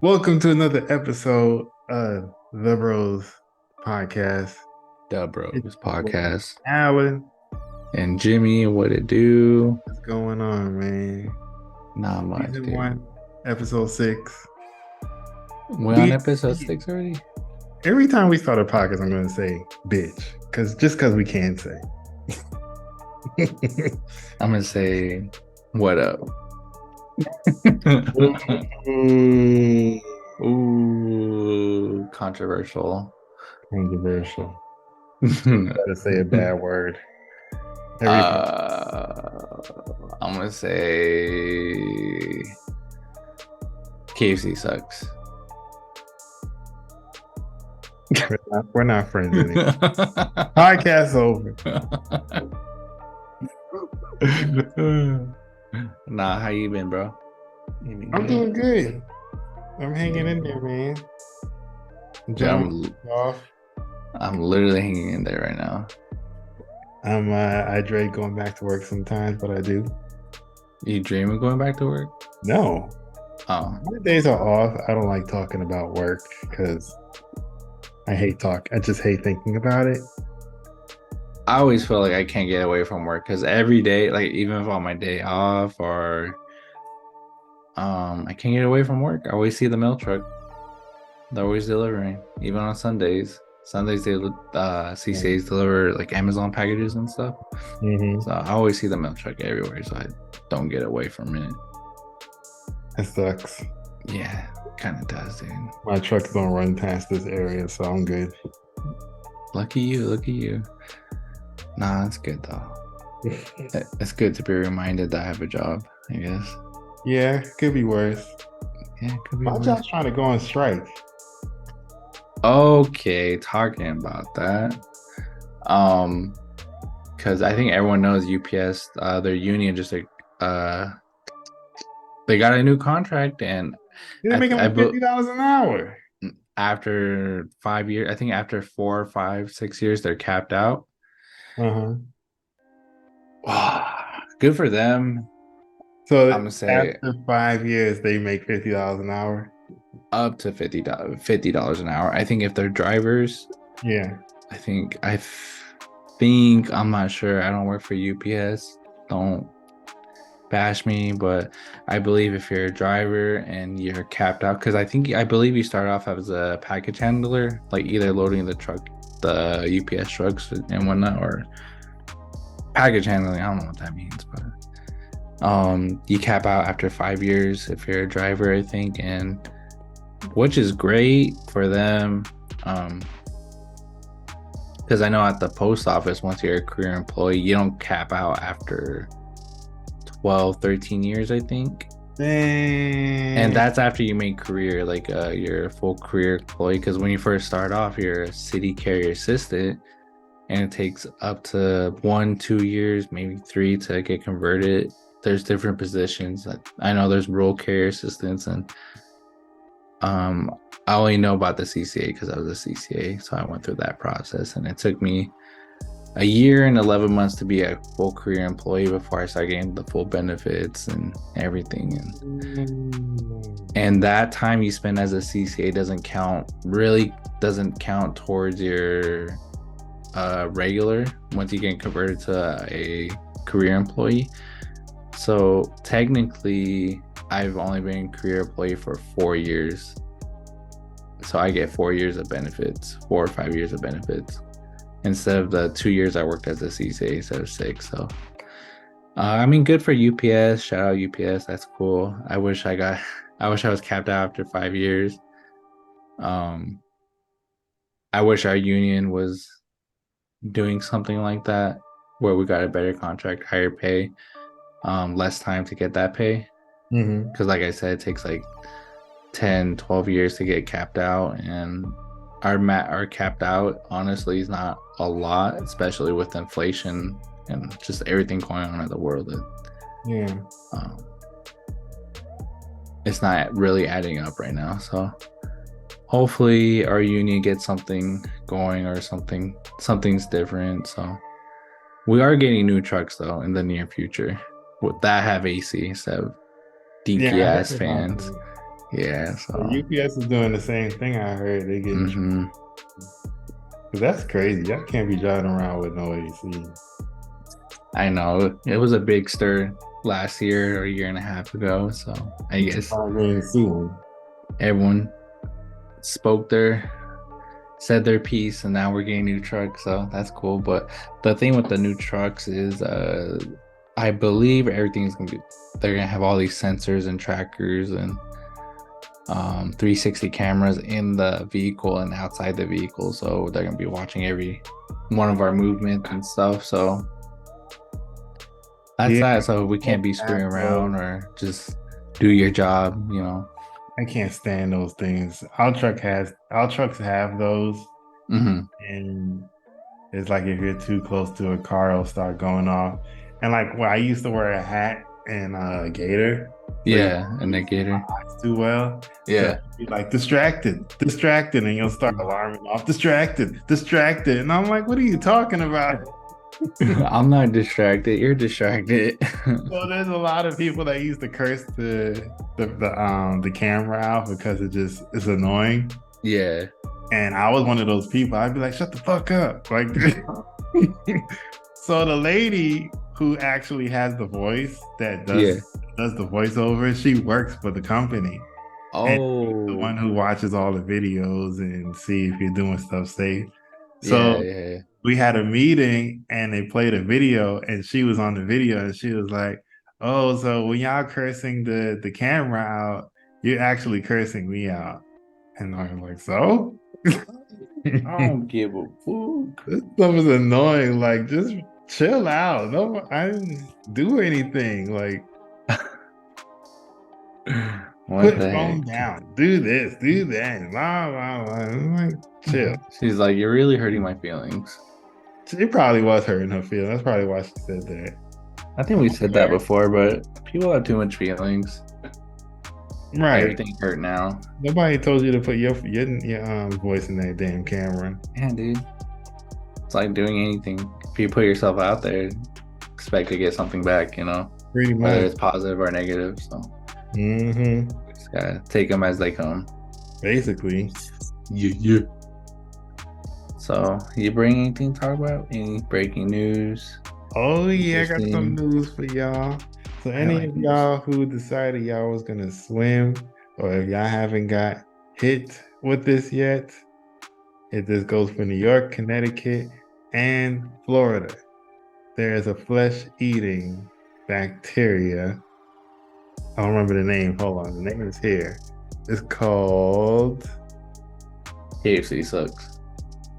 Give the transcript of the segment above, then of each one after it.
Welcome to another episode of DaBros podcast. It's DaBros your boy, podcast. Alan. And Jimmy, what it do? What's going on, man? Not much, Season dude. 1, episode 6. We on We, episode 6 already? every time we start a podcast, I'm going to say bitch, because we can say. I'm gonna say, what up? Ooh, Ooh, controversial. controversial. Gotta say a bad word. Every I'm gonna say KFC sucks. we're not friends anymore. Podcast over. Nah, how you been, bro? You been I'm good? doing good. I'm hanging in there, man. Dude, Off. I'm literally hanging in there right now. I dread going back to work sometimes, but I do. You dream of going back to work? No, Oh, my days are off. I don't like talking about work because I just hate thinking about it. I always feel like I can't get away from work because every day, like even if on my day off or I can't get away from work. I always see the mail truck. They're always delivering, even on Sundays. Sundays they CCAs deliver like Amazon packages and stuff. Mm-hmm. So I always see the mail truck everywhere, so I don't get away from it. It sucks. Yeah, kind of does, dude. My trucks don't run past this area, so I'm good. Lucky you, lucky you. Nah, it's good though. It's good to be reminded that I have a job, I guess. Yeah, could be worse. Yeah, it could be My worse. job's trying to go on strike. Okay, talking about that. Because I think everyone knows UPS, their union just like they got a new contract, and They're making like $50 an hour. after 5 years, I think after 4, 5, 6 years, they're capped out. Uh-huh. Good for them. So I'm gonna say after 5 years, they make $50 an hour. up to $50 an hour. I think if they're drivers, Yeah. I think I'm not sure. I don't work for UPS. Don't bash me, but I believe if you're a driver and you're capped out, because I believe you start off as a package handler, like either loading the UPS trucks and whatnot, or package handling. I don't know what that means, but you cap out after 5 years if you're a driver, I think, and which is great for them. Because I know at the post office, once you're a career employee, you don't cap out after 12, 13 years, I think. Dang. And that's after you make career, like you're a full career employee. Because when you first start off, you're a city carrier assistant, and it takes up to 1, 2 years, maybe 3 to get converted. There's different positions. I know there's rural carrier assistants, and I only know about the CCA because I was a CCA, so I went through that process, and it took me a year and 11 months to be a full career employee before I started getting the full benefits and everything. And that time you spend as a CCA doesn't count towards your regular once you get converted to a career employee. So technically, I've only been a career employee for 4 years. So I get 4 years of benefits, 4 or 5 years of benefits, instead of the 2 years I worked as a CCA instead of 6. So, I mean, good for UPS. Shout out UPS. That's cool. I wish I was capped out after 5 years. I wish our union was doing something like that, where we got a better contract, higher pay, less time to get that pay. Because like I said, it takes like 10, 12 years to get capped out, and our capped out honestly is not a lot, especially with inflation and just everything going on in the world. Yeah. It's not really adding up right now. So hopefully our union gets something going, or something's different. So we are getting new trucks though in the near future that have AC instead of DPS fans. Yeah, The so UPS is doing the same thing. I heard they getting. hmm Cause that's crazy. Y'all can't be driving around with no AC. I know it was a big stir last year or a year and a half ago. So I I'm guess surprised they ain't suing. everyone spoke their said their piece, and now we're getting new trucks, so that's cool. But the thing with the new trucks is I believe everything's gonna be they're gonna have all these sensors and trackers and 360 cameras in the vehicle and outside the vehicle, so they're gonna be watching every one of our movements and stuff. So that's Yeah, that. So we can't can't be have screwing around those. or just do your job, you know. I can't stand those things. Our trucks have those, Hmm. and it's like if you're too close to a car, it'll start going off. And like, well, I used to wear a hat and a gator, so you Yeah, can't see my indicator. eyes too well. So Yeah. you'd be like distracted, and you'll start alarming off, distracted, and I'm like, what are you talking about? I'm not distracted. You're distracted. So there's a lot of people that used to curse the camera out because it just is annoying. Yeah. And I was one of those people. I'd be like, shut the fuck up. Like so the lady who actually has the voice that Yeah. does the voiceover, she works for the company. And she's the Oh. one who watches all the videos and see if you're doing stuff safe. Yeah, So yeah. we had a meeting and they played a video and she was on the video and she was like, oh, so when y'all cursing the camera out, you're actually cursing me out. And I was like, so? I don't give a fuck. This stuff is annoying. Like, just chill out. No, I didn't do anything. Like, What put the phone heck? down. Do this, do that. Blah, blah, blah. I'm like, chill. She's like, you're really hurting my feelings. It probably was hurting her feelings. That's probably why she said that. I think we said that before, but people have too much feelings. Right. Everything hurt now. Nobody told you to put your voice in that damn camera. Yeah, dude. It's like doing anything. If you put yourself out there, expect to get something back, you know, Pretty whether much. it's positive or negative. So Mm-hmm. just gotta take them as they come. Basically. Yeah, yeah. So, you bring anything to talk about? Any breaking news? Oh yeah, I got some Interesting. news for y'all. So I any like of news. y'all who decided y'all was gonna swim, or if y'all haven't got hit with this yet, this goes for New York, Connecticut, and Florida. There is a flesh-eating bacteria. I don't remember the name. Hold on, the name is here. It's called KFC sucks.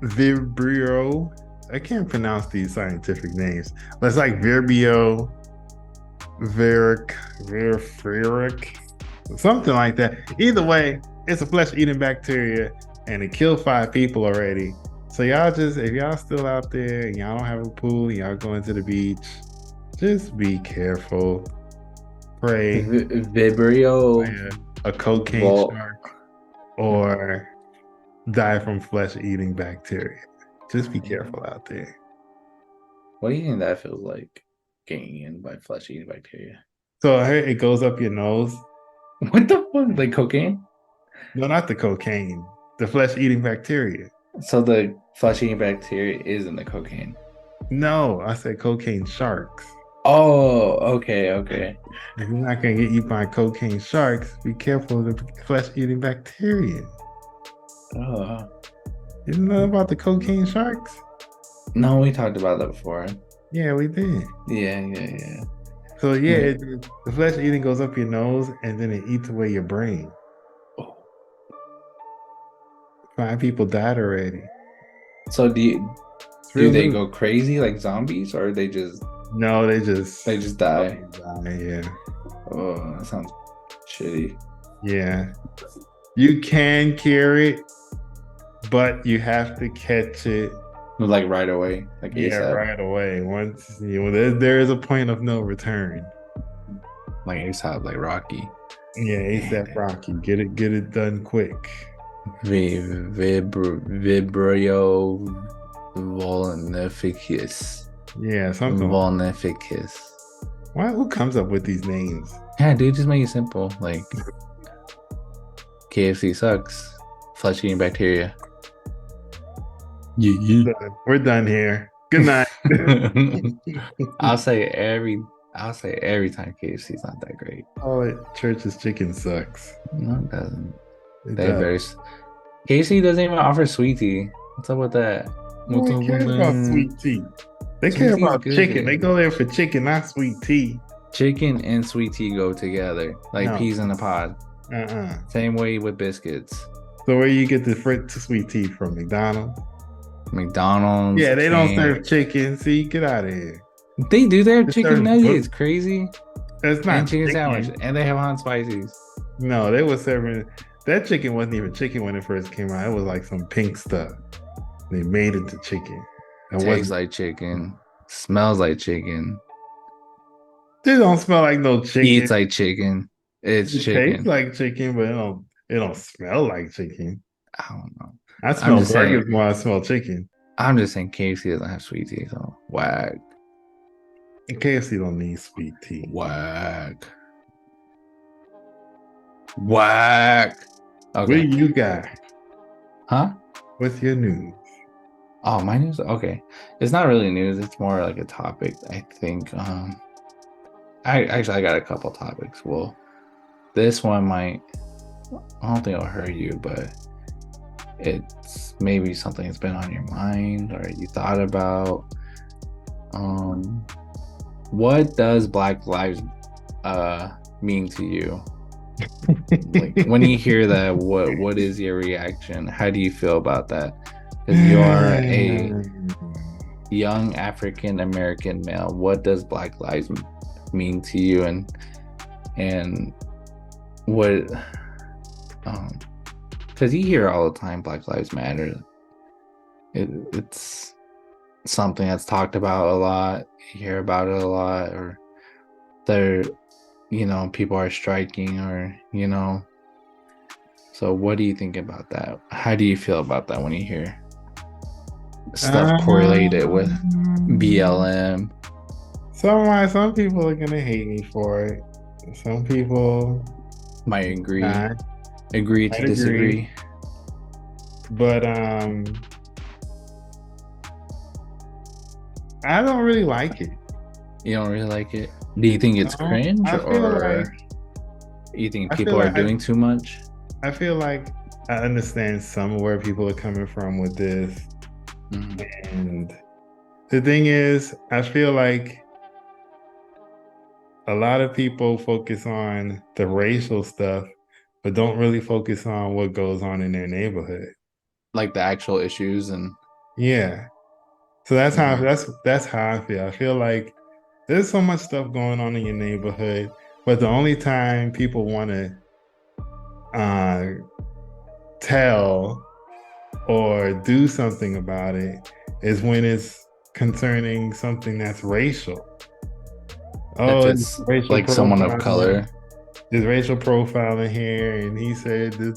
Vibrio. I can't pronounce these scientific names, but it's like Vibrio Veric, something like that. Either way, it's a flesh-eating bacteria, and it killed 5 people already. So y'all just, if y'all still out there and y'all don't have a pool, y'all going to the beach, just be careful. Pray by Vibrio a cocaine Vol. shark or die from flesh-eating bacteria. Just be careful out there. What do you think that feels like? Getting in by flesh eating bacteria. So I heard it goes up your nose. What the fuck? Like cocaine? No, not the cocaine, the flesh-eating bacteria. So the flesh eating bacteria is in the cocaine. No, I said cocaine sharks. Oh, okay, okay. If you're not gonna get eaten by cocaine sharks, be careful of the flesh-eating bacteria. Oh. You know about the cocaine sharks? No, we talked about that before. Yeah, we did. Yeah, yeah, yeah. So yeah, Yeah. the flesh eating goes up your nose and then it eats away your brain. Oh. 5 people died already. So It's do real they news. go crazy like zombies or No, they just die? Yeah, Oh, that sounds shitty. yeah. You can cure it, but you have to catch it. Like right away, like Yeah, ASAP. right away. Once there is a point of no return. Like ASAP, like Rocky. Yeah, ASAP Rocky. Get it done quick. Vibrio volnificus. Yeah, something. Volnificus. Why? Who comes up with these names? Yeah, dude, just make it simple. Like KFC sucks. Flesh eating bacteria. Yeah. We're done here. Good night. I'll say every time KFC is not that great. Call it Church's Chicken sucks. No, it doesn't. It They does. very KFC doesn't even offer sweet tea. What's up with that? No What's one up with cares about that? sweet tea. They Sweet care tea is about good chicken. They there. go there for chicken, not sweet tea. Chicken and sweet tea go together like No. peas in a pod. Same way with biscuits. So where you get the sweet tea from? McDonald's? McDonald's. Yeah, they don't serve chicken. See, get out of here. They do. They have They chicken serve nuggets. Crazy. That's not And chicken chicken. sandwich. And they have hot spices. No, they were serving that chicken wasn't even chicken when it first came out. It was like some pink stuff. They made it to chicken. It Tastes wasn't. like chicken. Smells like chicken. They don't smell like no chicken. Eats like chicken. It's It chicken. tastes like chicken, but it don't smell like chicken. I don't know. I smell just saying- burgers more than I smell chicken. I'm just saying KFC doesn't have sweet tea, so whack. And KFC don't need sweet tea. Whack. Whack. What Okay. do you got? Huh? What's your news? Oh, my news. Okay, it's not really news. It's more like a topic. I think. I got a couple topics. Well, this one might. I don't think it'll hurt you, but it's maybe something that's been on your mind or you thought about. What does Black Lives mean to you? Like when you hear that, what is your reaction? How do you feel about that? Because you are a young African American male. What does Black Lives mean to you, and what? Because you hear all the time, Black Lives Matter. It's something that's talked about a lot. You hear about it a lot, or there, people are striking, or So what do you think about that? How do you feel about that when you hear stuff correlated with BLM? Some people are gonna hate me for it. Some people Might agree. not. Agree to I'd disagree. agree. But I don't really like it. You don't really like it? Do you think it's No, cringe, I feel or like- you think I people feel are like doing too much? I feel like I understand some of where people are coming from with this. Mhm. And the thing is, I feel like a lot of people focus on the racial stuff, but don't really focus on what goes on in their neighborhood. Like the actual issues and Yeah. So that's how Mhm. that's how I feel. I feel like there's so much stuff going on in your neighborhood, but the only time people want to tell or do something about it is when it's concerning something that's racial. if it's racial like someone of profiling. color. There's racial profiling here, and he said the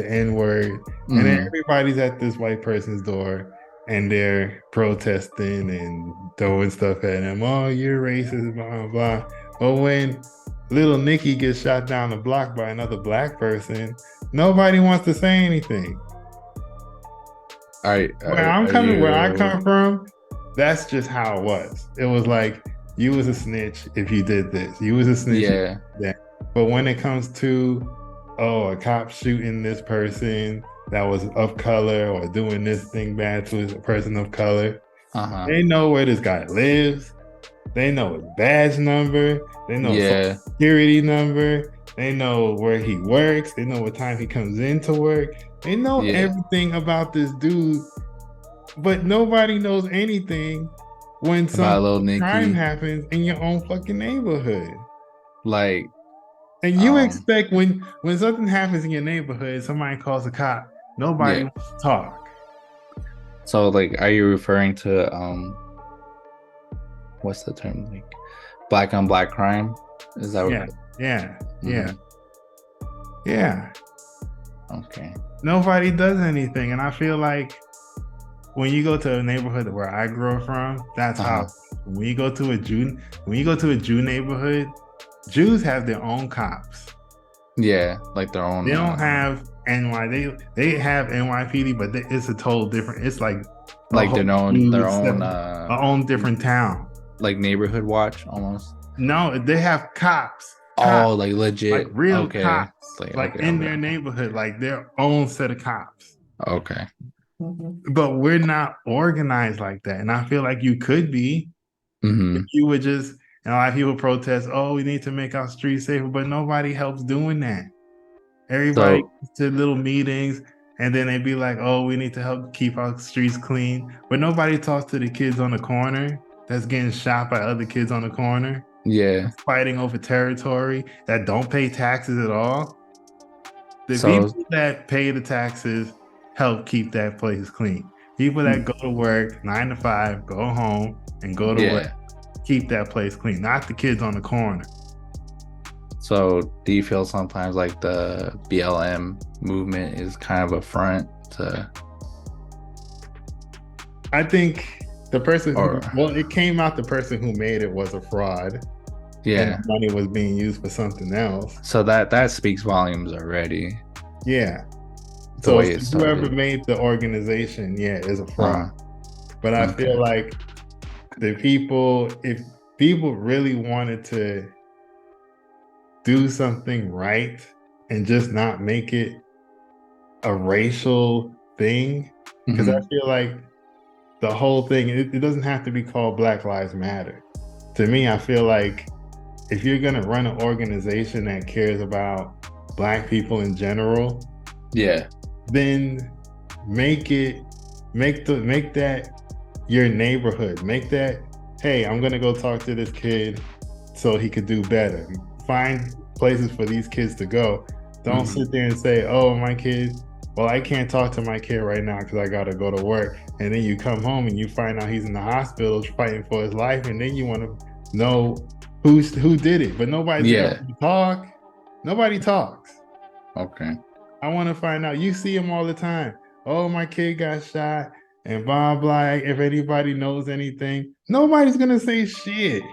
N word, and then Mhm. everybody's at this white person's door, and they're protesting and throwing stuff at him. Oh, you're racist, blah blah blah. But when little Nikki gets shot down the block by another black person, nobody wants to say anything. Where I come from, that's just how it was. It was like you was a snitch if you did this. You was a snitch. Yeah. But when it comes to a cop shooting this person that was of color or doing this thing bad to a person of color, they know where this guy lives. They know his badge number. They know his security number. They know where he works. They know what time he comes into work. They know everything about this dude, but nobody knows anything when some crime happens in your own fucking neighborhood. Like, and you expect when something happens in your neighborhood, somebody calls a cop, nobody wants to talk. So, like, are you referring to what's the term, like black on black crime? Is that what? Yeah. Okay. Nobody does anything, and I feel like when you go to a neighborhood where I grew up from, that's how. When you go to a Jew neighborhood, Jews have their own cops. Yeah, like their They own don't have NY. They have NYPD, but it's a total different. It's like a like whole their new own separate, a own different town. like neighborhood watch almost. No, they have Oh, cops, like like legit. real Okay. cops, Like like okay, in okay, their okay. neighborhood, like their own set of cops. Okay. But we're not organized like that, and I feel like you could be if Hmm. you would just. And a lot of people protest. Oh, we need to make our streets safer, but nobody helps doing that. Everybody So goes to little meetings and then they be like, oh, we need to help keep our streets clean. But nobody talks to the kids on the corner that's getting shot by other kids on the corner, yeah. fighting over territory, that don't pay taxes at all. The So people that pay the taxes help keep that place clean. People that go to work 9 to 5, go home and go to work, yeah. keep that place clean, not the kids on the corner. So do you feel sometimes like the BLM movement is kind of a front to I think the person who, or well, it came out the person who made it was a fraud and the yeah. money was being used for something else. So that speaks volumes already, Yeah. the So way it whoever started. made the organization, yeah, is a fraud. Uh But I okay. feel like the people, if people really wanted to do something right and just not make it a racial thing, because I Hmm. feel like the whole thing, it doesn't have to be called Black Lives Matter. To me, I feel like if you're going to run an organization that cares about Black people in general, Yeah. then make it make that your neighborhood. Make that, hey, I'm gonna go talk to this kid so he could do better. Find places for these kids to go. Don't Hmm. sit there and say, oh, my kid, well, I can't talk to my kid right now because I gotta go to work. And then you come home and you find out he's in the hospital fighting for his life, and then you want to know who did it, but nobody's there Yeah. to talk. Nobody talks. Okay. I want to find out. You see him all the time. Oh, my kid got shot and blah, blah. If anybody knows anything, nobody's going to say shit.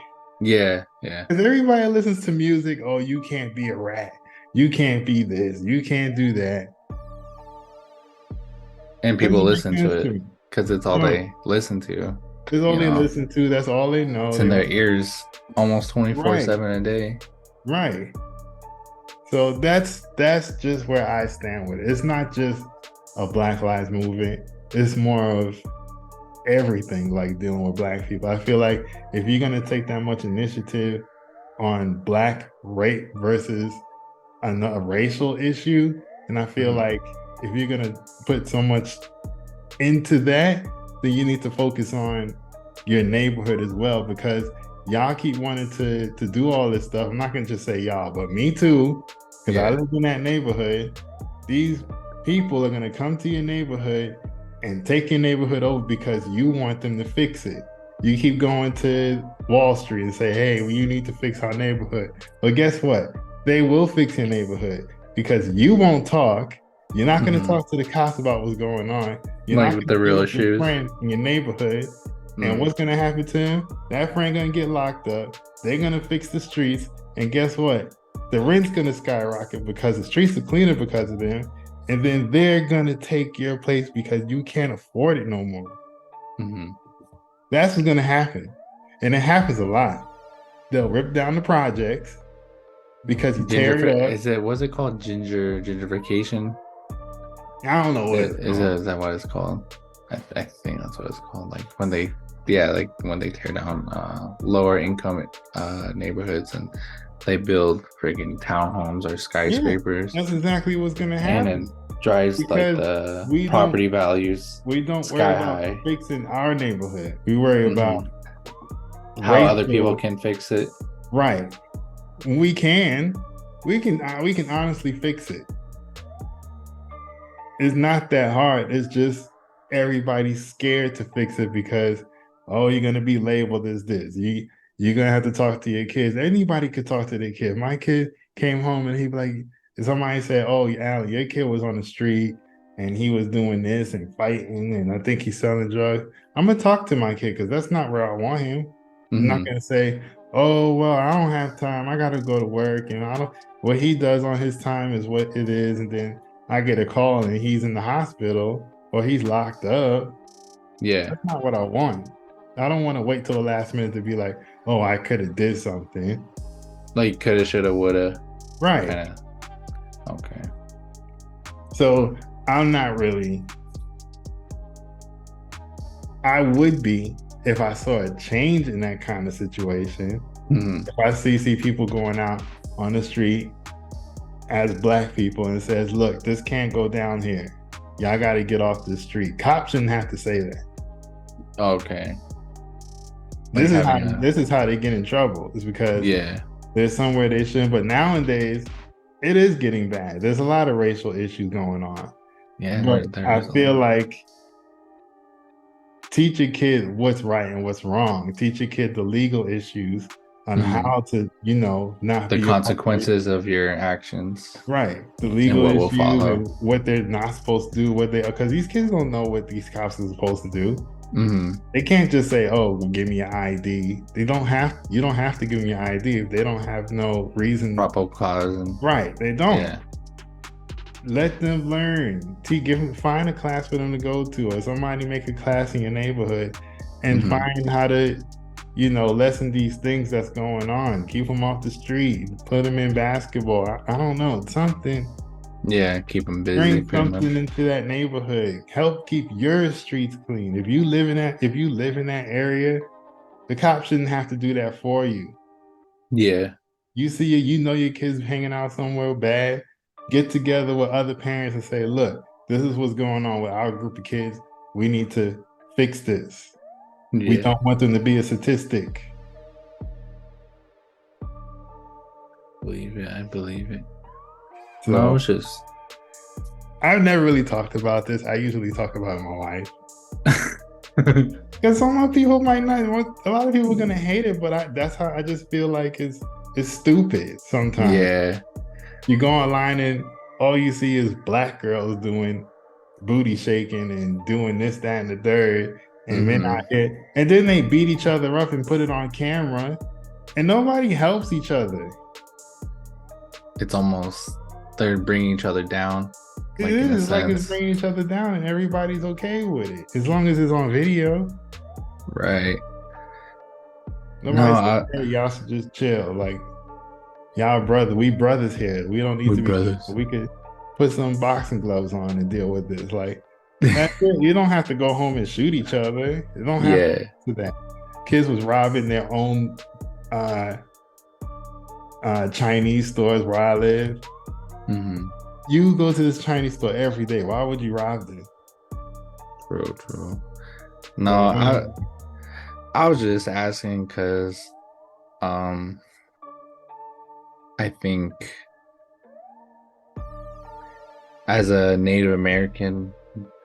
Yeah. Yeah. Because everybody listens to music. Oh, you can't be a rat. You can't be this. You can't do that. And people Doesn't make listen to sense to it me. because it's all Right. they listen to, That's all you they know. listen to. That's all they know. It's in They their want, ears almost right, 24/7 a day. right. So that's just where I stand with it. It's not just a Black Lives movement. It's more of everything like dealing with Black people. I feel like if you're gonna take that much initiative on Black rape versus a racial issue, and I feel Mhm. like if you're gonna put so much into that, then you need to focus on your neighborhood as well because y'all keep wanting to do all this stuff. I'm not gonna just say y'all, but me too, because I Yeah. live in that neighborhood. These people are gonna come to your neighborhood and take your neighborhood over because you want them to fix it. You keep going to Wall Street and say, hey, well, you need to fix our neighborhood. But guess what? They will fix your neighborhood because you won't talk. You're not going to Hmm. talk to the cops about what's going on. You're Like not with going to the deal real with your issues. friend in your neighborhood. And Mm. what's going to happen to him? That friend going to get locked up. They're going to fix the streets. And guess what? The rent's going to skyrocket because the streets are cleaner because of them. And then they're going to take your place because you can't afford it no more. Hmm. That's what's going to happen. And it happens a lot. They'll rip down the projects because you tear it up. What's it called? Gentrification? I don't know what it's called. Is that what it's called? I think that's what it's called. Like when they, yeah, like when they tear down lower income neighborhoods and they build freaking townhomes or Yeah, skyscrapers, that's exactly what's going to and it happen drives like because the we don't property values we don't worry sky about high. fixing our neighborhood. We worry about Hmm. How other people racial, can fix it. right. We can, we can honestly fix it. It's not that hard. It's just everybody's scared to fix it because oh, you're gonna be labeled as this. You're gonna have to talk to your kids. Anybody could talk to their kid. My kid came home and he'd be like, somebody said, "Oh, Alan, your kid was on the street and he was doing this and fighting, and I think he's selling drugs." I'm gonna talk to my kid because that's not where I want him. I'm not Hmm. gonna say, oh well, I don't have time. I gotta go to work, and I don't. What he does on his time is what it is, and then I get a call and he's in the hospital or he's locked up. Yeah, That's not what I want. I don't want to wait till the last minute to be like, oh, I could have did something. like coulda, shoulda, woulda, Right. kind of. Okay. So I'm not really. I would be if I saw a change in that kind of situation. Mhm. If I see people going out on the street as black people and it says, look, this can't go down here. Y'all got to get off the street. Cops shouldn't have to say that. Okay. Like This is how having a this is how they get in trouble. Is because yeah, there's somewhere they shouldn't. But nowadays, it is getting bad. There's a lot of racial issues going on. yeah. But There I is a feel lot. like teach a kid what's right and what's wrong. Teach a kid the legal issues on Mhm. how to, not The be a part of it. consequences of your actions Right. The and legal what will issues follow. and what they're not supposed to do, because these kids don't know what these cops are supposed to do. Hmm. They can't just say, oh, well, give me your ID. You don't have to give them your ID if they don't have no reason. Proper cause and Right. They don't. yeah. Let them learn. Find a class for them to go to, or somebody make a class in your neighborhood and Hmm. find how to, lessen these things that's going on. Keep them off the street. Put them in basketball. I don't know. Something. Yeah, keep them busy Bring pretty something much. into that neighborhood. Help keep your streets clean. If you live in that area, the cops shouldn't have to do that for you. Yeah. You know your kids hanging out somewhere bad. Get together with other parents and say, look, this is what's going on with our group of kids. We need to fix this. We Yeah. don't want them to be a statistic. Believe it. I believe it. No, So it's just I've never really talked about this. I usually talk about my wife. Because some people might not. A lot of people are gonna hate it, but that's how I just feel like it's stupid sometimes. yeah. You go online and all you see is black girls doing booty shaking and doing this, that, and the third, and men out Hmm. here, and then they beat each other up and put it on camera, and nobody helps each other. It's almost they're bringing each other down, It like in a is like it's sense. bringing each other down, and everybody's okay with it as long as it's on video. Right. No, Nobody says, "Hey, y'all should just chill." Like we brothers here. We don't need we're to be. brothers. We could put some boxing gloves on and deal with this. Like that's it. You don't have to go home and shoot each other. You don't have to Yeah. do that. Kids was robbing their own uh, Chinese stores where I live. Hmm. You go to this Chinese store every day. Why would you rob them? True, true. No, So, I was just asking because um I think as a Native American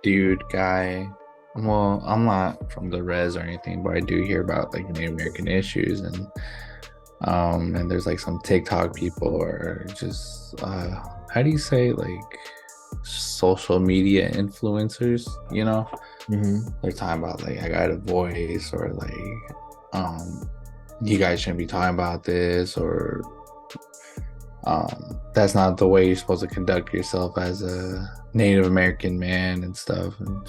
dude guy, well, I'm not from the res or anything, but I do hear about like Native American issues and there's like some TikTok people or just how do you say like social media influencers, mhm. they're talking about like I got a voice or like you guys shouldn't be talking about this or that's not the way you're supposed to conduct yourself as a Native American man and stuff. And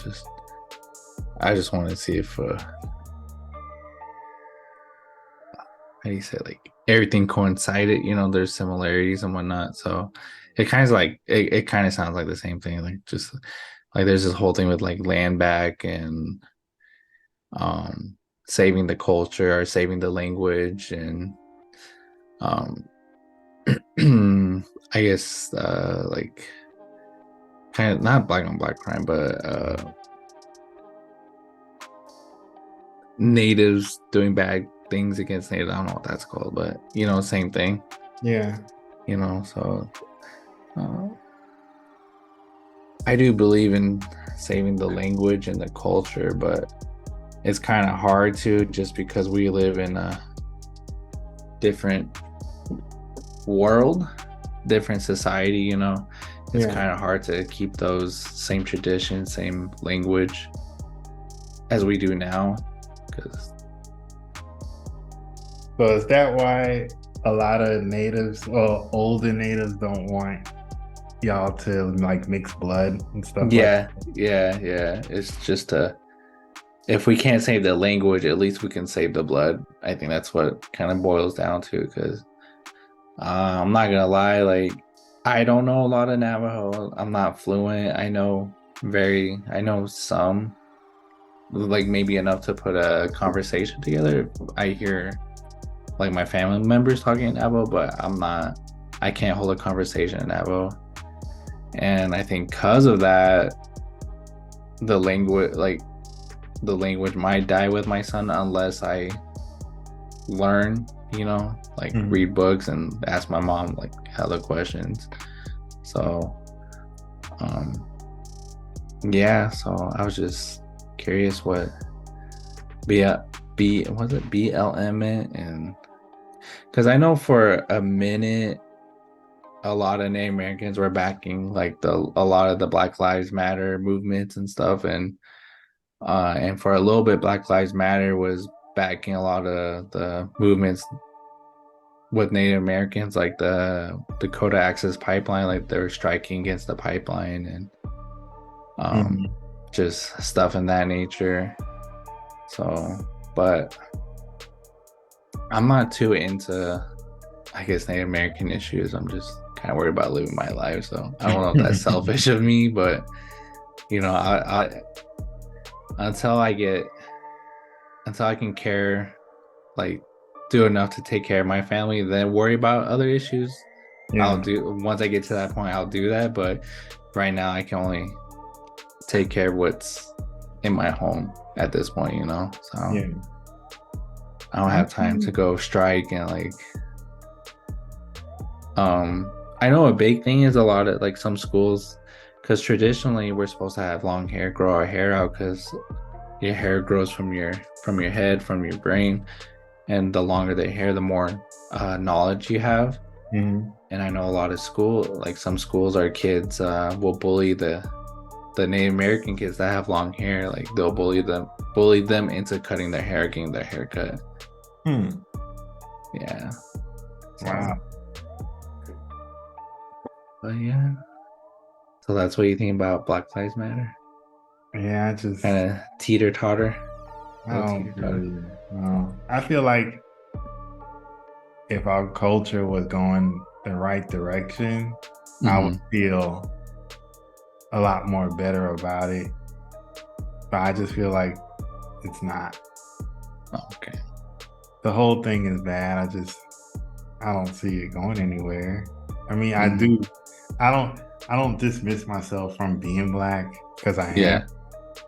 I just want to see if, how do you say, like everything coincided, there's similarities and whatnot. So it kind of like, it kind of sounds like the same thing. Like just like there's this whole thing with like land back and um, saving the culture or saving the language and um, I guess like kind of not black on black crime, but natives doing bad things against natives. I don't know what that's called, but same thing. Yeah. So uh, I do believe in saving the language and the culture, but it's kind of hard to just because we live in a different world, different society. It's Yeah. kind of hard to keep those same traditions, same language as we do now because So is that why a lot of natives or older natives don't want y'all to like mix blood and stuff like Yeah, yeah. It's just if we can't save the language, at least we can save the blood. I think that's what kind of boils down to. Because I'm not gonna lie, like I don't know a lot of Navajo. I'm not fluent. I know some, like maybe enough to put a conversation together. I hear like my family members talking in Navajo, but I can't hold a conversation in Navajo. And I think because of that, the language, like the language might die with my son unless I learn, like Mhm. read books and ask my mom like hella questions. So, um, yeah. So I was just curious what B B was it BLM meant, and because I know for a minute a lot of Native Americans were backing like a lot of the Black Lives Matter movements and stuff, and for a little bit Black Lives Matter was backing a lot of the movements with Native Americans, like the Dakota Access Pipeline, like they were striking against the pipeline and um Mhm. just stuff in that nature. So, but I'm not too into, I guess, Native American issues. I'm just kind of worried about living my life. So I don't know if that's selfish of me, but I until I get until I can care, like do enough to take care of my family, then worry about other issues. I'll Yeah. do once I get to that point, I'll do that. But right now, I can only take care of what's in my home at this point. So Yeah. I don't I have time to mean, go strike and like I know a big thing is a lot of like some schools, because traditionally we're supposed to have long hair, grow our hair out because your hair grows from your head, from your brain, and the longer the hair, the more knowledge you have. mhm. And I know a lot of like some schools, our kids will bully the Native American kids that have long hair. Like they'll bully them into cutting their hair, getting their hair cut. Hmm. Yeah. So, Wow. but yeah. So that's what you think about Black Lives Matter? Yeah, I just Kind of teeter totter. I Little don't teeter totter. really know. I feel like if our culture was going the right direction, I would Mm-hmm. feel a lot more better about it. But I just feel like it's not. Oh, okay. The whole thing is bad. I don't see it going anywhere. I mean, I Mm-hmm. do. I don't dismiss myself from being black because I am. Yeah.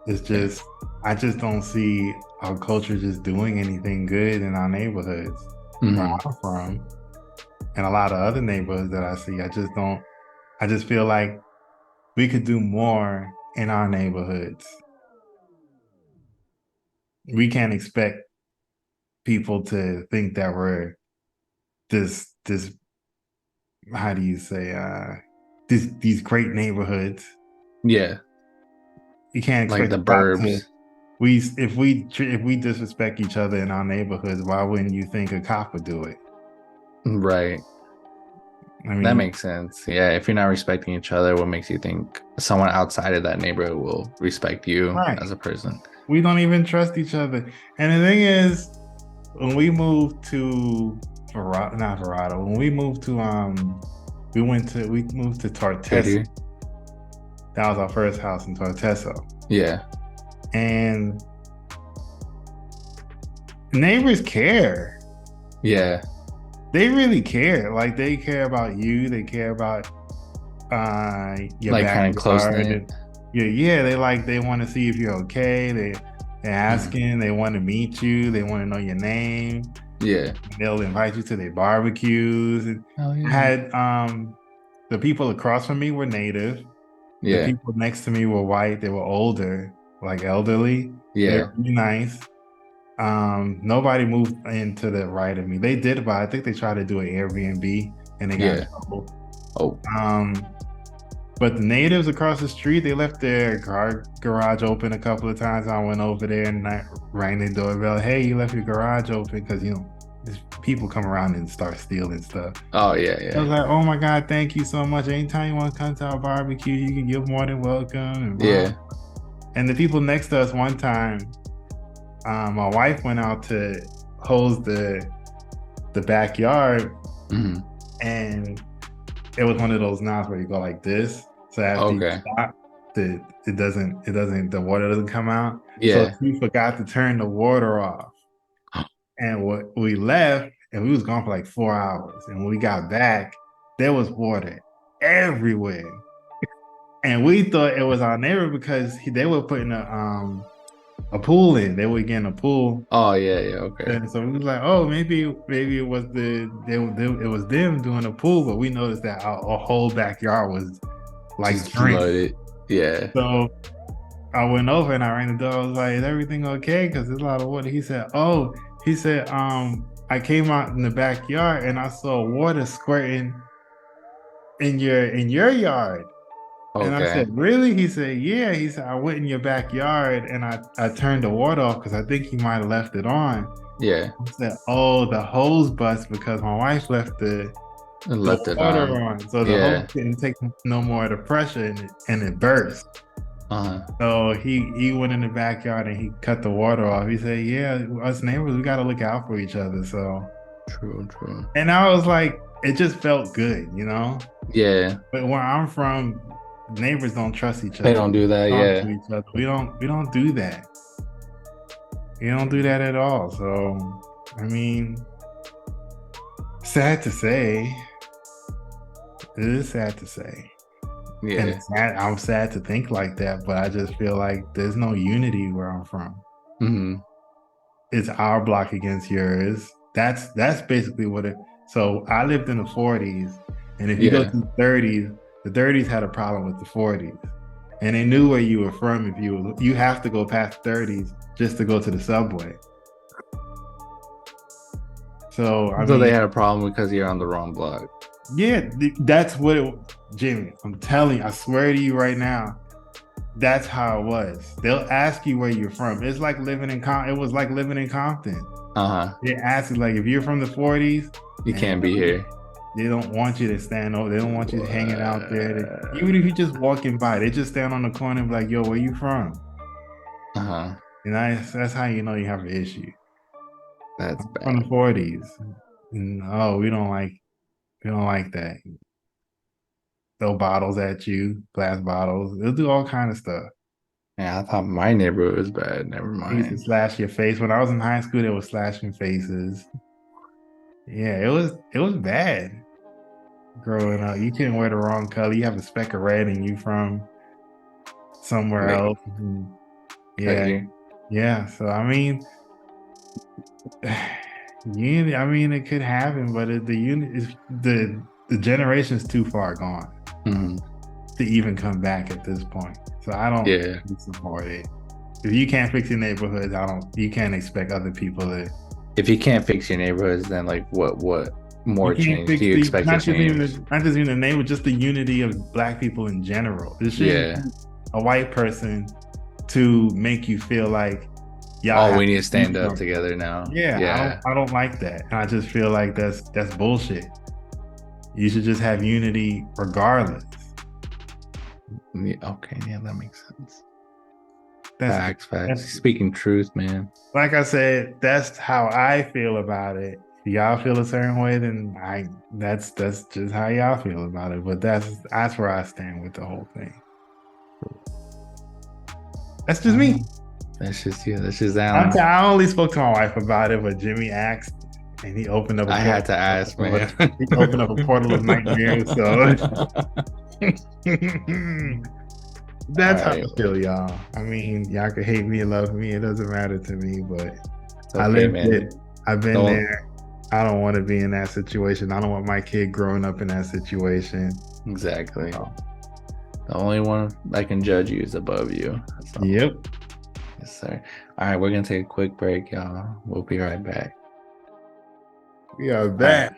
It's Yeah. just I just don't see our culture just doing anything good in our neighborhoods where Mm-hmm. I'm from, and a lot of other neighborhoods that I see. I just don't. I just feel like we could do more in our neighborhoods. We can't expect people to think that we're this how do you say these great neighborhoods. Yeah. You can't Like expect the that to burbs. if we disrespect each other in our neighborhoods, why wouldn't you think a cop would do it? Right. I That mean, makes sense. Yeah. If you're not respecting each other, what makes you think someone outside of that neighborhood will respect you right. as a person? We don't even trust each other. And the thing is, when we moved to not Verrado, when we moved to we moved to Good Tortessa. here. That was our first house in Tortessa. Yeah. And neighbors care. Yeah. They really care. Like they care about you. They care about your Like kind of close backyard. knit. And yeah, they want to see if you're okay. They're Mm-hmm. asking, they want to meet you, they want to know your name. Yeah. They'll invite you to their barbecues. And Oh I yeah. had the people across from me were native. The Yeah. people next to me were white. They were older, like elderly. They were Yeah. really nice. Nobody moved into the right of me. They did, but I think they tried to do an Airbnb and they got in Yeah. trouble. Oh. Um, but the natives across the street, they left their garage open a couple of times. I went over there and I rang the doorbell. Hey, you left your garage open because people come around and start stealing stuff. Oh yeah, I was yeah, like, oh my God, thank you so much. Anytime you want to come to our barbecue, you can give more than welcome and blah. yeah. And the people next to us one time, my wife went out to hose the backyard, Hmm. and it was one of those knobs where you go like this. So after you Okay. stop, the water doesn't come out. So Yeah. she forgot to turn the water off. And what we left, and we was gone for like 4 hours. And when we got back, there was water everywhere. And we thought it was our neighbor because they were putting a pool in. They were getting a pool. Oh yeah, yeah. Okay. And so we was like, oh, maybe it was it was them doing a pool, but we noticed that our whole backyard was like Just drenched. flooded. Yeah. So I went over and I rang the door. I was like, is everything okay? Because there's a lot of water. He said, I came out in the backyard and I saw water squirting in your yard. And I Okay. said, really? He said, yeah. He said, I went in your backyard and I turned the water off because I think he might have left it on. Yeah. I said, oh, the hose bust because my wife left I the left it water on. on. So the hose Yeah. didn't take no more of the pressure and it burst. Uh-huh. So he went in the backyard and he cut the water off. He said, yeah, us neighbors, we gotta look out for each other. So, True, true. and I was like, it just felt good, you know? Yeah. But where I'm from, neighbors don't trust each They other. don't do that, Talk to yeah. each other. We don't do that. We don't do that at all. So I mean, sad to say. It is sad to say. And Yeah. it's sad, I'm sad to think like that, but I just feel like there's no unity where I'm from. Hmm. It's our block against yours. That's basically what it. So I lived in the 40s, and if you go Yeah. to the 30s had a problem with the 40s, and they knew where you were from. If you have to go past 30s just to go to the subway. So I So they mean, had a problem because you're on the wrong block. yeah, that's what it. Jimmy, I'm telling you, I swear to you right now, that's how it was. They'll ask you where you're from. It's like living in It was like living in Compton. Uh-huh. They ask you like if you're from the 40s, You and can't be here. they don't want you to stand over. They don't want you hanging out there. What? Even if you just walking by, they just stand on the corner and be like, "Yo, where you from?" Uh-huh. And that's how you know you have an issue. That's I'm from the bad. 40s. No, we don't like that. Throw bottles at you, glass bottles. They'll do all kind of stuff. Yeah, I thought my neighborhood was bad. Never They used to mind. slash your face. When I was in high school, they were slashing faces. Yeah, it was bad growing up. You couldn't wear the wrong color. You have a speck of red and you from somewhere Wait, else. right Yeah, here. yeah. So I mean, unity. I mean, it could happen, but the unit is the generation's too far gone Hmm. to even come back at this point. So I don't Yeah. support it. If you can't fix your neighborhoods, I don't. You can't expect other people to. If you can't fix your neighborhoods, then like what You more can't change do fix you the expect to change? not just even the neighbor, just the unity of black people in general. It shouldn't Yeah. be a white person to make you feel like y'all Oh, have we need to to do stand up something. together now. Yeah, Yeah. I don't like that. And I just feel like that's bullshit. You should just have unity regardless. Yeah, okay, yeah, that makes sense. That's Facts, facts. that's Speaking truth, man. like I said, that's how I feel about it. If y'all feel a certain way, then that's just how y'all feel about it. But that's where I stand with the whole thing. That's just me. That's just yeah, that's just Alan. I only spoke to my wife about it, but Jimmy asked, and he opened up a I portal. had to ask, man. He opened up a portal of nightmares. So All that's how right, I feel, y'all. I mean, y'all can hate me and love me. It doesn't matter to me, but it's I okay, lived man. it. I've been Don't there. I don't want to be in that situation. I don't want my kid growing up in that situation. exactly. So, The only one that can judge you is above you. So, yep. yes, sir. All right, we're gonna take a quick break, y'all. We'll be right back. We are All right, back.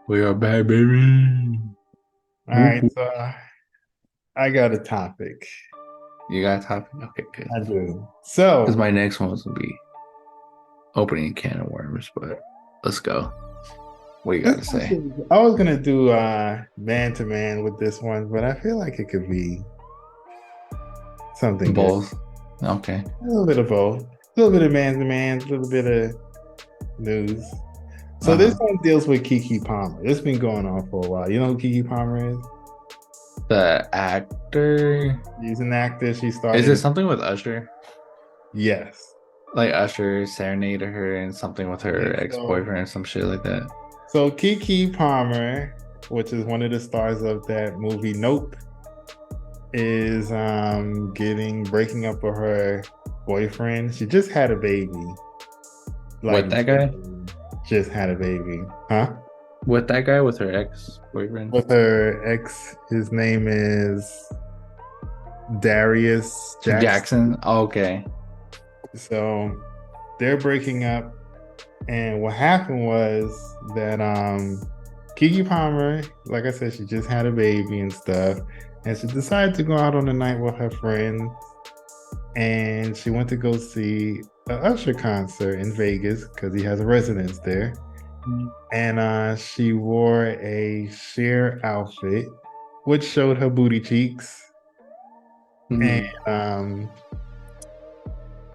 we are back, baby. All right. So I got a topic. You got a topic? Okay, good. I do. Because So my next one was gonna be opening a can of worms, but let's go. What you got to say? I was gonna do man to man with this one, but I feel like it could be something good. Both. Okay. A little bit of both. A little bit of man to man, a little bit of news. So this Uh-huh. one deals with Keke Palmer. This been going on for a while. You know who Keke Palmer is? The actor. She's an actor. She Is started. it something with Usher? Yes. Like Usher serenaded her and something with her Yeah. ex-boyfriend or some shit like that. So Keke Palmer, which is one of the stars of that movie Nope, is getting breaking up with her boyfriend. She just had a baby. Like With that guy? just had a baby. Huh? With that guy with her ex-boyfriend? With her ex, his name is Darius Jackson. Jackson? Oh, okay. So they're breaking up. And what happened was that Keke Palmer, like I said, she just had a baby and stuff. And she decided to go out on a night with her friends. And she went to go see a Usher concert in Vegas because he has a residence there. And she wore a sheer outfit, which showed her booty cheeks. And Mhm.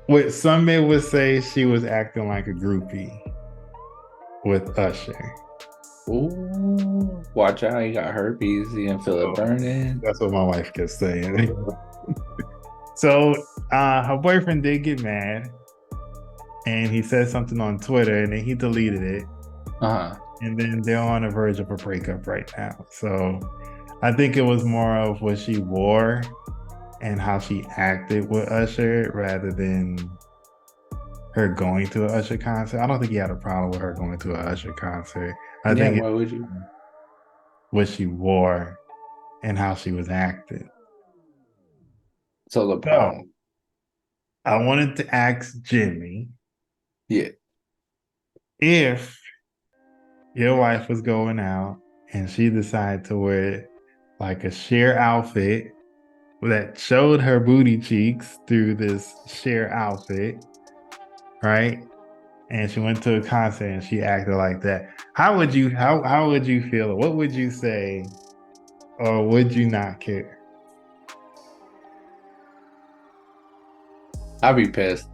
what some men would say, she was acting like a groupie with Usher. Ooh, watch out, you got herpes, you can feel it So burning. that's what my wife kept saying. So her boyfriend did get mad and he said something on Twitter and then he deleted it. Uh-huh. And then they're on the verge of a breakup right now. So I think it was more of what she wore and how she acted with Usher rather than her going to an Usher concert. I don't think he had a problem with her going to an Usher concert. I Yeah, think why it's would you? what she wore and how she was acting. So the So problem. I wanted to ask Jimmy Yeah. if your wife was going out and she decided to wear like a sheer outfit that showed her booty cheeks through this sheer outfit, right? And she went to a concert and she acted like that. How would you feel? What would you say? Or would you not care? I'd be pissed.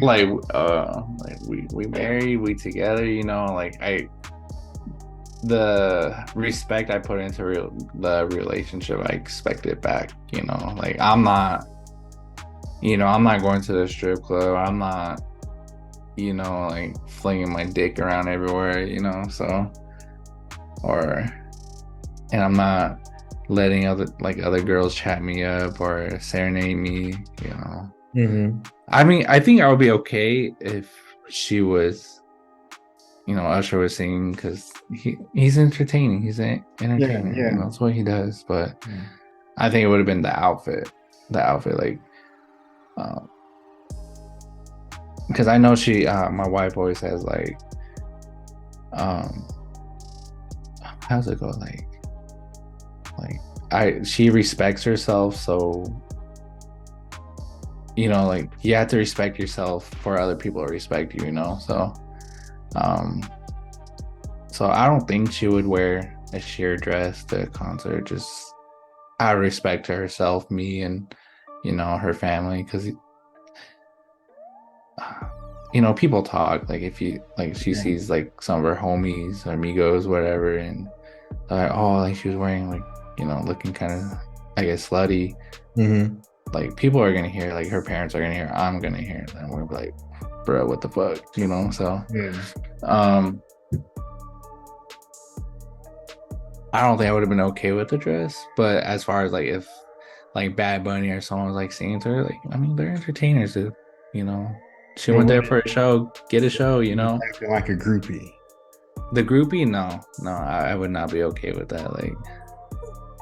Like we married, we together, you know, like the respect I put into the relationship, I expect it back, you know. Like I'm not going to the strip club. I'm not, like flinging my dick around everywhere, so or and I'm not letting other girls chat me up or serenade me, you know. Mm-hmm. I mean, I think I would be okay if she was, Usher was singing because he's entertaining. He's an Yeah, entertainer. yeah. That's what he does. But Yeah. I think it would have been the outfit. Like, because I know my wife always has um, how's it go? She respects herself, so like you have to respect yourself for other people to respect you, um so I don't think she would wear a sheer dress to a concert, just out of respect to herself, me, and her family, because people talk, like if you like she Yeah. sees like some of her homies or amigos, whatever, and they're like, oh, like she was wearing like looking kind of, I guess, slutty. Mm-hmm. Like people are gonna hear, like her parents are gonna hear, I'm gonna hear, and we're like, bro, what the fuck, so Yeah. um I don't think I would have been okay with the dress. But as far as like if like Bad Bunny or someone was like singing to her, like, I mean, they're entertainers, dude, you know she But went what there for a show, get a show, acting like a groupie? the groupie. No, I would not be okay with that, like,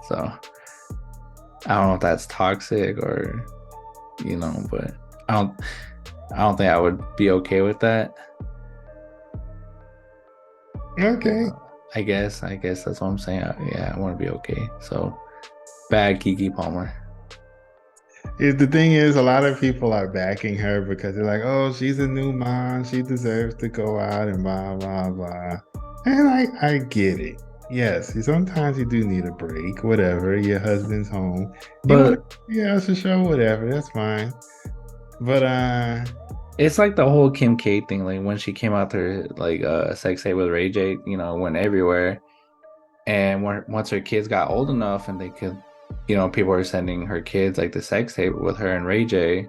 so I don't know if that's toxic or but I don't I don't think I would be okay with that. Okay. I guess that's what I'm saying. Yeah, I want to be okay. So bad Keke Palmer. The thing is, a lot of people are backing her because they're like, "Oh, she's a new mom. She deserves to go out and blah blah blah." And I get it. Yes, sometimes you do need a break. Whatever. Your husband's home. You want But to else to show whatever. That's fine. But it's like the whole Kim K thing. Like when she came out there, like sex tape with Ray J, went everywhere. And once her kids got old enough and they could, people were sending her kids like the sex tape with her and Ray J.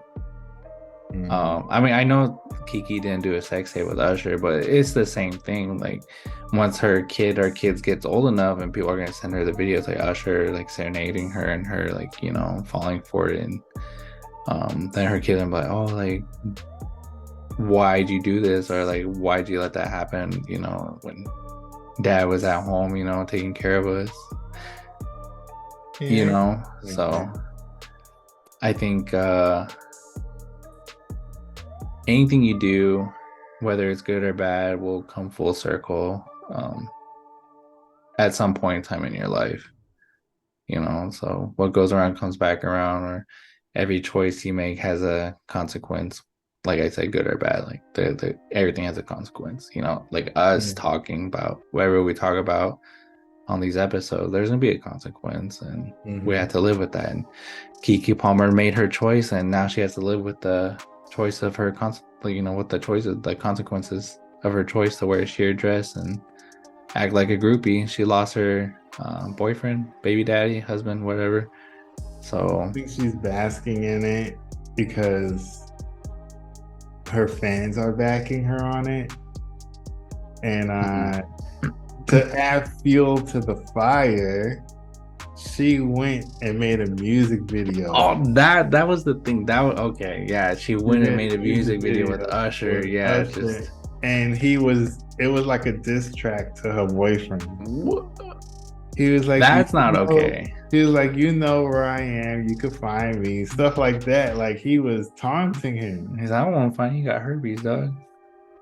I mean, I know Keke didn't do a sex tape with Usher, but it's the same thing. Like once her kids gets old enough and people are gonna send her the videos like Usher like serenading her and her like, falling for it, and then her kids are like, oh, like why'd you do this, or like why'd you let that happen, when dad was at home, taking care of us, yeah, so I think anything you do, whether it's good or bad, will come full circle at some point in time in your life, so what goes around comes back around, or every choice you make has a consequence. Like I said, good or bad, like everything has a consequence, like us talking about whatever we talk about on these episodes, there's gonna be a consequence, and we have to live with that. And Keke Palmer made her choice, and now she has to live with the choice of her with the choices, the consequences of her choice to wear a sheer dress and act like a groupie. She lost her boyfriend, baby daddy, husband, whatever. So I think she's basking in it because her fans are backing her on it, and to add fuel to the fire, she went and made a music video. Oh, that was the thing. That was okay. Yeah, she went and made a music video with Usher. Yeah, just and it was like a diss track to her boyfriend. He was like, that's not okay. He was like, where I am, you could find me, stuff like that. Like he was taunting him. He's like, I won't find you, got herpes, dog.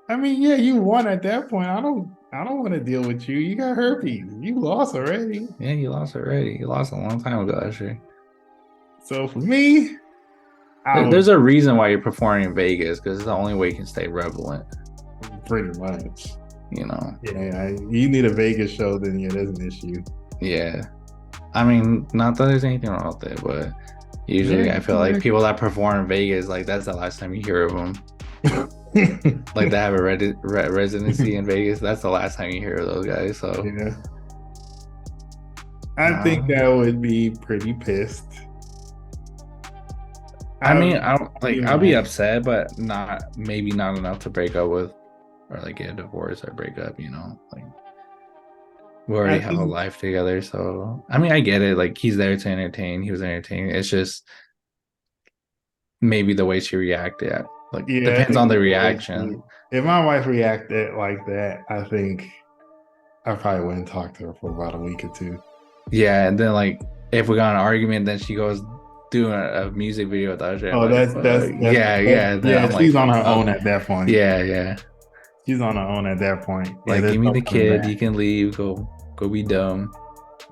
I mean, yeah, you won at that point. I don't want to deal with you. You got herpes. You lost already. Yeah, you lost already. You lost a long time ago, Usher. So for me, there's a reason why you're performing in Vegas, because it's the only way you can stay relevant. Pretty much. Yeah, you need a Vegas show, then yeah, there's an issue. Yeah. I mean, not that there's anything wrong with it, but usually I feel like people that perform in Vegas, like that's the last time you hear of them. Like they have a residency in Vegas. That's the last time you hear of those guys. So yeah, I think I would be pretty pissed. I'll be upset, but maybe not enough to break up with, or like get a divorce or break up. Like we already have a life together. So I mean, I get it. Like he's there to entertain. He was entertaining. It's just maybe the way she reacted. Depends on the reaction. If my wife reacted like that, I think I probably wouldn't talk to her for about a week or two. Yeah, and then like if we got an argument, then she goes doing a music video with Usher. Oh, that's yeah. She's on her own at that point. Yeah. She's on her own at that point. Like, give me the kid. You can leave. Go be dumb.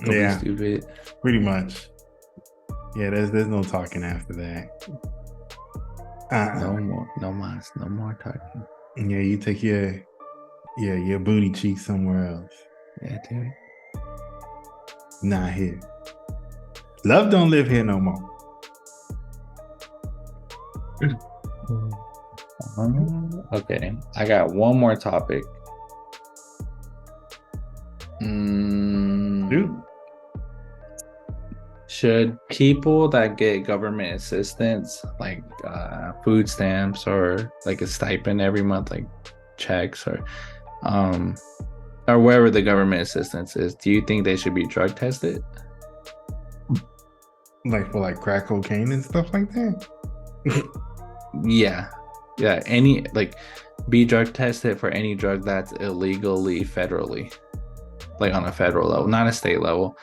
Go be stupid. Pretty much. Yeah, there's no talking after that. No more talking. Yeah, you take your booty cheek somewhere else. Yeah, dude. Not here. Love don't live here no more. Okay, I got one more topic. Dude. Should people that get government assistance, like food stamps or like a stipend every month, like checks or wherever the government assistance is, do you think they should be drug tested? Like for like crack cocaine and stuff like that? Yeah. Any be drug tested for any drug that's illegally federally, like on a federal level, not a state level.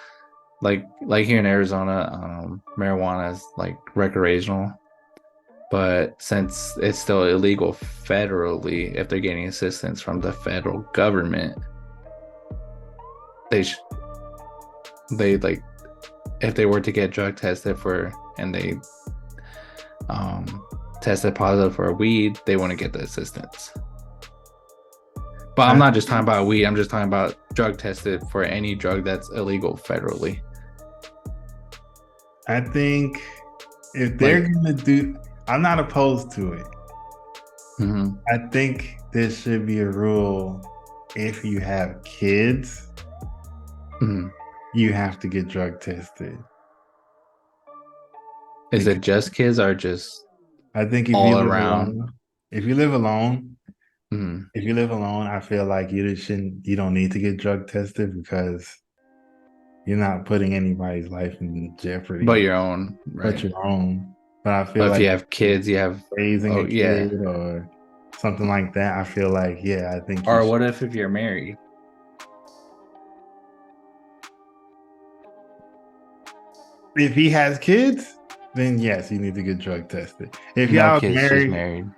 Like here in Arizona, marijuana is like recreational, but since it's still illegal federally, if they're getting assistance from the federal government, they if they were to get drug tested and they um, tested positive for weed, they wouldn't get the assistance. But I'm I not just talking about weed. I'm just talking about drug tested for any drug that's illegal federally. I think if they're Like, gonna do, I'm not opposed to it. mhm. I think there should be a rule. If you have kids, Mhm. you have to get drug tested. Is it Because just kids or just I think all around? if you live alone, Mhm. if you live alone, I feel like you don't need to get drug tested because you're not putting anybody's life in But jeopardy your own, but right? your own. But I feel But if like you have kids, you have, raising oh, a kid yeah. or something like that, I feel like, yeah, I think you Or should. what if you're married? If he has kids, then yes, you need to get drug tested. If No y'all kids, just married, married.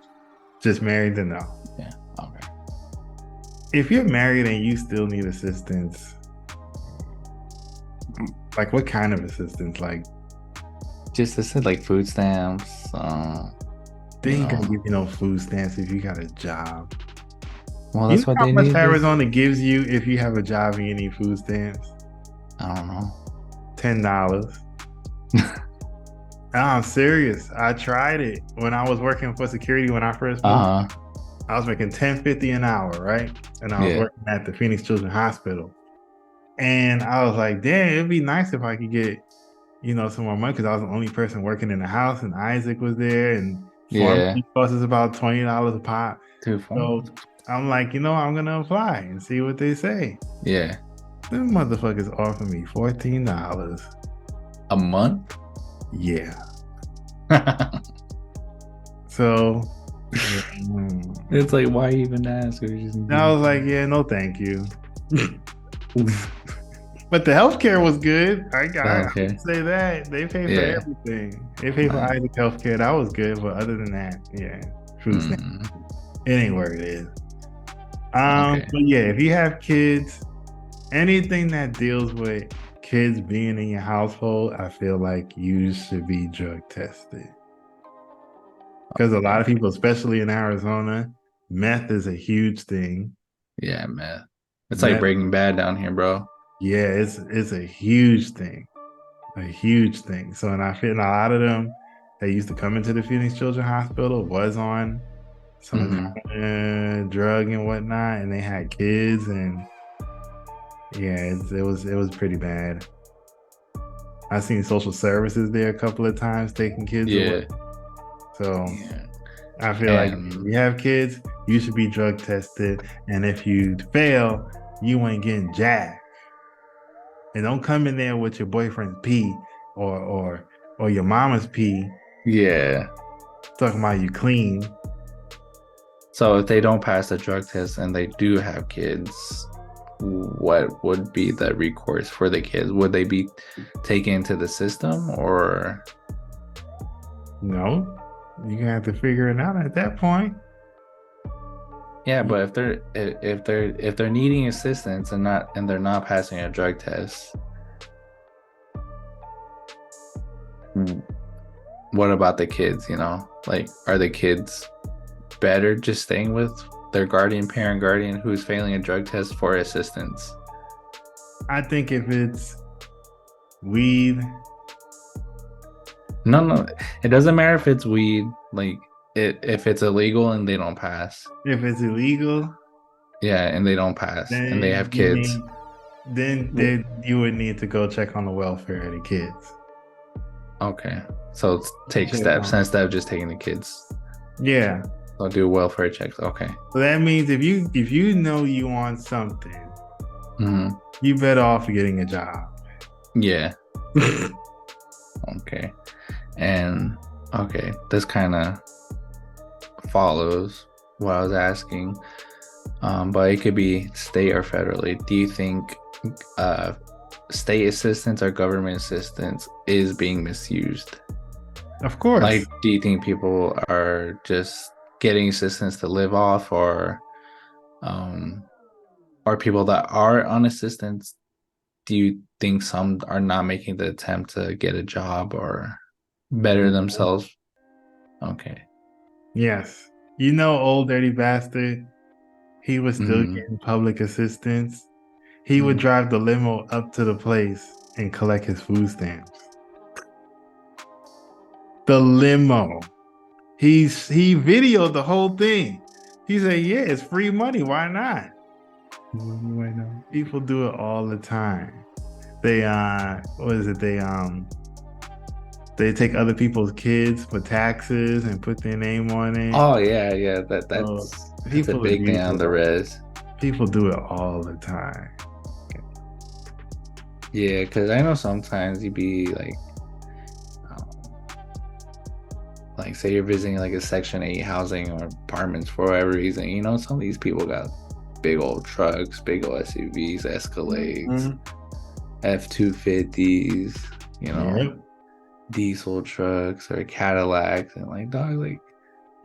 just married, then no. Yeah. Okay. If you're married and you still need assistance, like what kind of assistance? Like Just to say like food stamps, they you ain't gonna know. give you no food stamps if you got a job. Well, You know that's what how they much need this. Arizona gives you if you have a job and you need food stamps? I don't know. $10. I'm serious. I tried it when I was working for security when I first moved. Uh-huh. I was making 10.50 an hour, right? And I was Yeah. working at the Phoenix Children's Hospital. And I was like, damn, it'd be nice if I could get, some more money because I was the only person working in the house and Isaac was there and Yeah. pharmacy costs us about $20 a pop. Two phones. So I'm like, I'm gonna apply and see what they say. Yeah. Them motherfuckers offered me $14. A month? Yeah. So yeah. It's like, why even ask? Or just And I was like, yeah, no, thank you. But the healthcare was good. I okay. say that they pay for Yeah. everything. They pay for Nice. Isaac healthcare. That was good, but other than that, yeah, food stamp. Mm, It ain't where it is. okay. But yeah, if you have kids, anything that deals with kids being in your household, I feel like you should be drug tested. Because a lot Okay. of people, especially in Arizona, meth is a huge thing. Yeah, man. It's like Meth, Breaking Bad down here, bro. yeah, it's a huge thing. A huge thing. So, and I feel a lot of them that used to come into the Phoenix Children's Hospital was on some Hmm. kind of drug and whatnot, and they had kids, and yeah, it was pretty bad. I've seen social services there a couple of times taking kids away. Yeah. So Yeah. I feel like if And you have kids, you should be drug tested, and if you fail, you ain't getting jacked. And don't come in there with your boyfriend's pee or your mama's pee yeah. talking about you clean. So if they don't pass the drug test and they do have kids, what would be the recourse for the kids? Would they be taken into the system or No, you gonna have to figure it out at that point. yeah, but if they're needing assistance and they're not passing a drug test, mm, what about the kids, you know? Like are the kids better just staying with their guardian who's failing a drug test for assistance? I think if it's weed, No, no, it doesn't matter if it's weed. Like if it's illegal and they don't pass, if it's illegal, yeah, and they don't pass, and they then have kids. then you would need to go check on the welfare of the kids. Okay, so take Check steps on. instead of just taking the kids. Yeah. I'll do welfare checks. Okay. So that means if you know you want something, Hmm. you better off getting a job. Yeah. Okay. And okay, this kind of follows what I was asking. But it could be state or federally. Do you think uh state assistance or government assistance is being misused? Of course. Like, do you think people are just getting assistance to live off, um, or people that are on assistance? Do you think some are not making the attempt to get a job or better No. themselves? Okay. Yes. Old dirty bastard, he was still Mm-hmm. getting public assistance. He would Mm-hmm. drive the limo up to the place and collect his food stamps. The limo. He videoed the whole thing. He said, "Yeah, it's free money. Why not?" Why not? People do it all the time. They what is it? They take other people's kids for taxes and put their name on it. Oh yeah, yeah. So That's a people big thing abuse on it the all. res. People do it all the time. Yeah, because I know sometimes you be um, like say you're visiting like a Section 8 housing or apartments for whatever reason. Some of these people got big old trucks, big old SUVs, Escalades, Mhm. F-250s, Yep. diesel trucks or Cadillacs, and like dog, like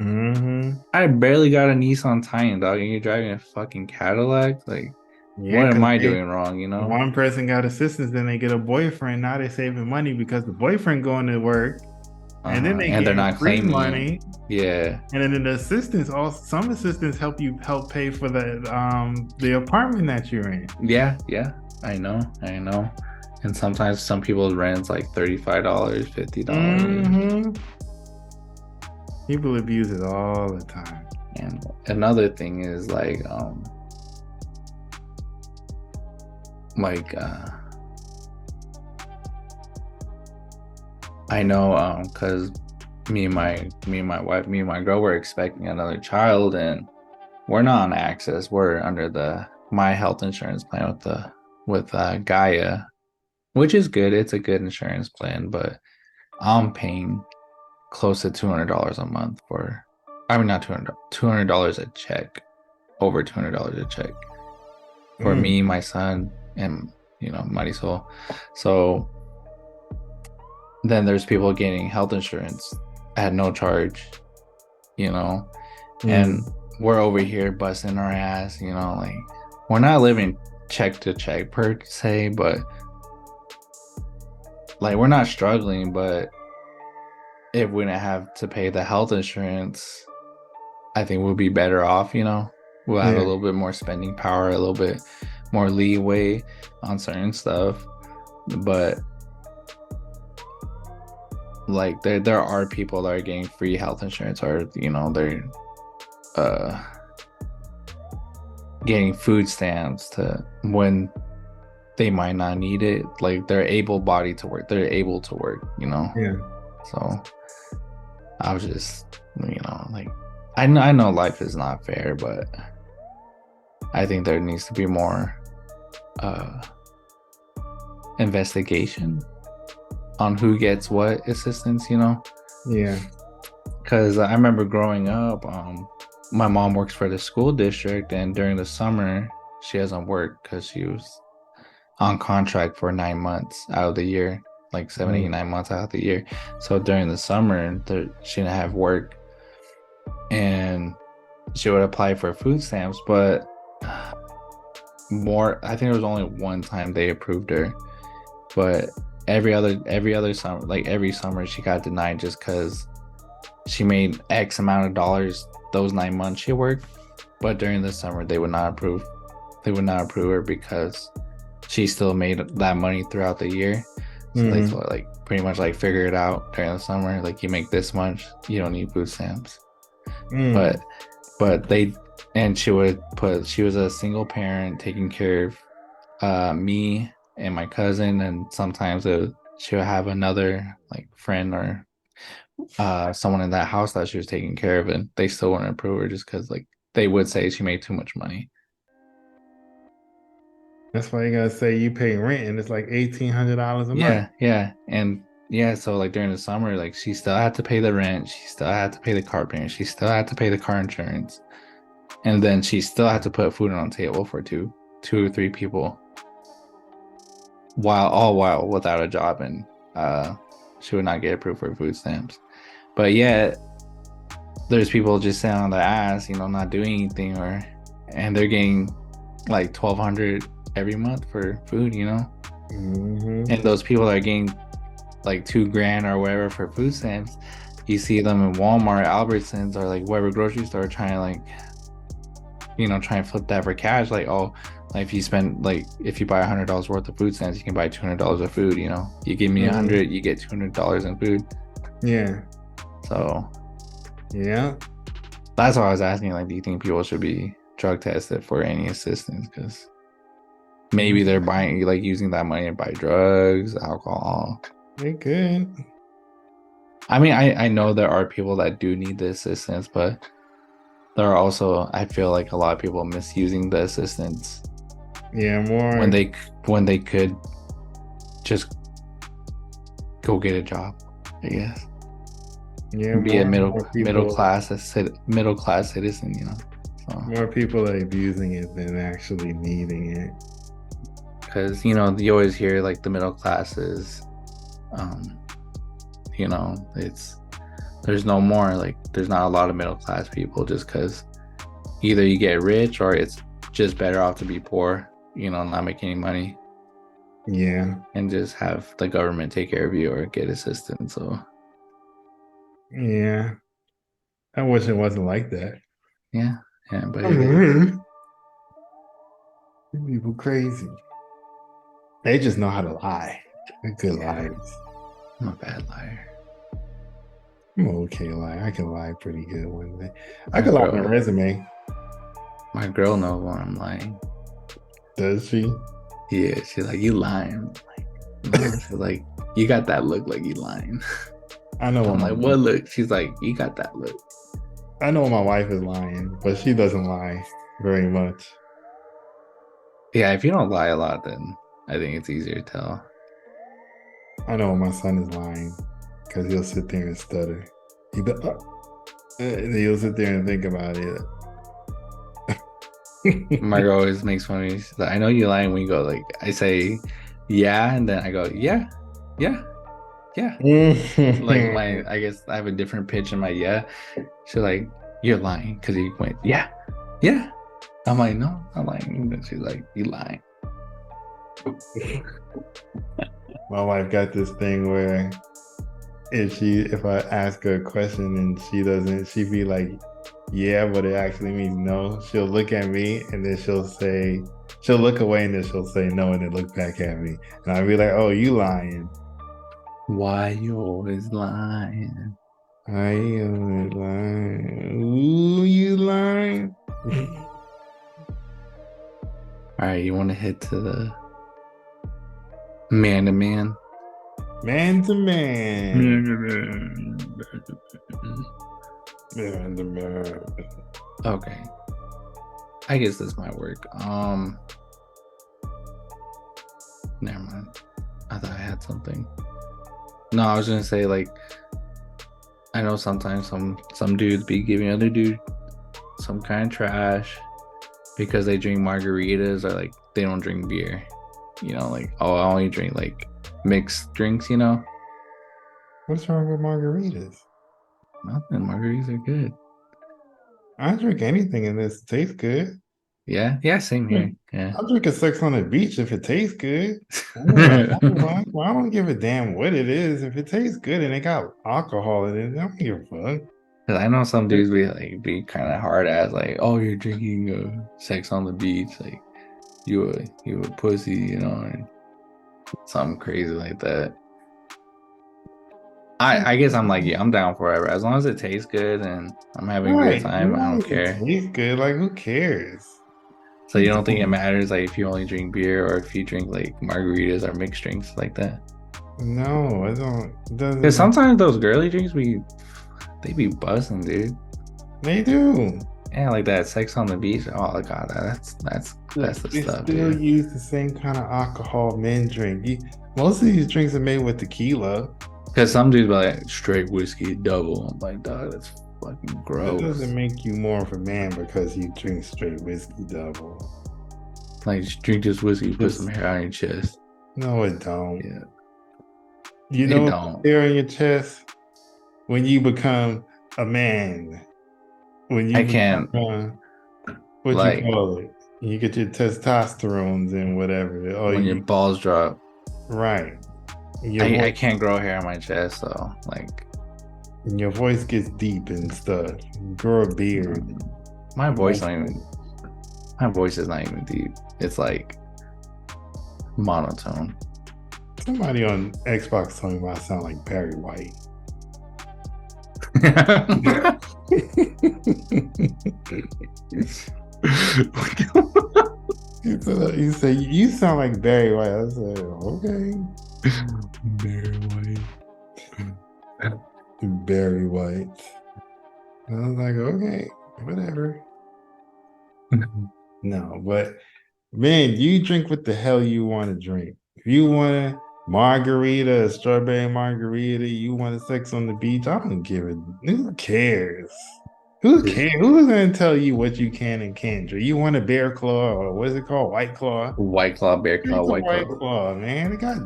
Hmm. I barely got a Nissan Titan, dog, and you're driving a fucking Cadillac. Like, Yeah, what am because I they doing wrong? one person got assistance, then they get a boyfriend. Now they're saving money because the boyfriend going to work, and then they And they're getting not free claiming it. money. Yeah, And then the assistants, also some assistants help pay for the apartment that you're in. yeah, yeah. I know. And sometimes some people's rent's like $35, $50. Hmm. People abuse it all the time. And another thing is like I know because me and my wife, me and my girl were expecting another child, and we're not on Access. We're under the my health insurance plan with Gaia, which is good. It's a good insurance plan, but I'm paying close to $200 a month for, I mean, not $200 a check, over $200 a check for Mm, me, my son, and Marisol. So then there's people getting health insurance at no charge, you know, and mm, we're over here busting our ass, like we're not living check to check per se, but like we're not struggling, but if we didn't have to pay the health insurance, I think we'll be better off, We'll have a yeah. little bit more spending power, a little bit more leeway on certain stuff. But like there are people that are getting free health insurance, or they're uh getting food stamps to when they might not need it. Like they're able bodied to work. They're able to work. Yeah. So I was just, like I know life is not fair, but I think there needs to be more uh investigation on who gets what assistance. Yeah. Because I remember growing up, my mom works for the school district, and during the summer she doesn't work because she was on contract for 9 months out of the year, like 7, 8, 9 months out of the year. So during the summer, she didn't have work, and she would apply for food stamps, but I think it was only one time they approved her, but every other summer, like every summer, she got denied just because she made X amount of dollars those 9 months she worked. But during the summer, they would not approve. They would not approve her because she still made that money throughout the year. So they Hmm. told her, like, pretty much like figure it out during the summer. Like, you make this much, you don't need food stamps. Mm. But they, and she was a single parent taking care of me and my cousin, and sometimes she would have another like friend or someone in that house that she was taking care of, and they still wouldn't approve her just because like they would say she made too much money. That's why you gotta say you pay rent and it's like $1,800 a month. Yeah, and yeah, so like during the summer, like she still had to pay the rent, she still had to pay the car payment, she still had to pay the car insurance, and then she still had to put food on the table for two or three people, while without a job, and she would not get approved for food stamps. But yeah, there's people just sitting on their ass, not doing anything, and they're getting like 1,200 every month for food. Hmm. And those people that are getting like 2 grand or whatever for food stamps, you see them in Walmart, Albertsons, or like whatever grocery store trying to like, try and flip that for cash. Like, oh, like if you spend like if you buy $100 worth of food stamps, you can buy $200 of food. You give me Mhm. 100, you get $200 in food. Yeah. So Yeah. that's why I was asking. Like, do you think people should be drug tested for any assistance? Because maybe they're buying like using that money to buy drugs, alcohol. They good. I mean, I know there are people that do need the assistance, but there are also, I feel like a lot of people misusing the assistance Yeah, when more. they could just go get a job, I guess, Yeah, and be a more and more people. middle class citizen, So More people are abusing it than actually needing it. because you always hear like the middle classes, um, it's there's no more like there's not a lot of middle class people just because either you get rich or it's just better off to be poor, not make any money Yeah. and just have the government take care of you or get assistance. So Yeah. I wish it wasn't like that. yeah, yeah, but I it is. mean, people crazy. They just know how to lie. They're good Yeah, liars. I'm a bad liar. I'm an okay liar. I can lie pretty good one day. I My could lie on a girl, resume. my girl knows when I'm lying. Does she? Yeah, she's like, you lying. I'm like, no, she's like, you got that look like you lying. I know I'm when like, my what look? She's like, you got that look. I know when my wife is lying, but she doesn't lie very much. Yeah, if you don't lie a lot, then I think it's easier to tell. I know when my son is lying because he'll sit there and stutter. And he'll sit there and think about it. My girl always makes fun of me. She's like, I know you lying when you go like I say yeah, and then I go, yeah, yeah, yeah. Like I guess I have a different pitch in my yeah. She's like, you're lying because you went, yeah, yeah. I'm like, no, I'm lying. And she's like, you lying. My wife got this thing where if I ask her a question and she doesn't, she be like, yeah, but it actually means no. She'll look at me and then she'll look away and then she'll say no and then look back at me. And I'll be like, oh, you lying. Why you always lying? I am lying. Ooh, you lying. All right, you want to hit to the man to man? Man to man. Man to man. Man to man. Okay, I guess this might work. Never mind. I thought I had something. No, I was gonna say like I know sometimes some dudes be giving other dude some kind of trash because they drink margaritas or like they don't drink beer. Like oh I only drink like mixed drinks. What's wrong with margaritas? Nothing. Margaritas are good. I drink anything and this tastes good. Yeah, yeah, same here. Yeah. I'll drink a Sex on the Beach if it tastes good. I don't give a damn what it is. If it tastes good and it got alcohol in it, I don't give a fuck. Cause I know some dudes be kind of hard ass like, oh, you're drinking sex on the beach, like you a pussy, and something crazy like that. I guess I'm like, yeah, I'm down forever as long as it tastes good and I'm having a good Right. As time. I long don't as it care. tastes good, like who cares? So you don't think it matters like if you only drink beer or if you drink like margaritas or mixed drinks like that? No, I don't. It doesn't Because matter. sometimes those girly drinks they be buzzing, dude. They do. Yeah, like that sex on the beach. Oh god, that's the They stuff, still dude. use the same kind of alcohol men drink. Most of these drinks are made with tequila. Because some dudes be like straight whiskey double. I'm like, dog, that's fucking That gross. doesn't make you more of a man because you drink straight whiskey double. Like just drink this whiskey, put some Just hair on your chest. no, it don't. Yeah, You it know, don't. hair on your chest when you become a man. When I you can't become what you like call it, you get your testosterones and whatever. Oh, when your you balls drop. right. Your I voice. can't grow hair on my chest, so like And your voice gets deep and stuff. You grow a beard. My You voice like not even. My voice is not even deep. It's like monotone. somebody on Xbox told me I sound like Barry White. You say you sound like Barry White. I said, okay. Very white. Barry White. I was like, okay, whatever. No, but man, you drink what the hell you want to drink. If you want a margarita, a strawberry margarita, you want a sex on the beach, I don't give it. Who cares? Who cares? Who's gonna tell you what you can and can't drink? You want a bear claw or what's it called? White claw? White Claw, Bear Claw, Drink a White white Claw. claw, man. It got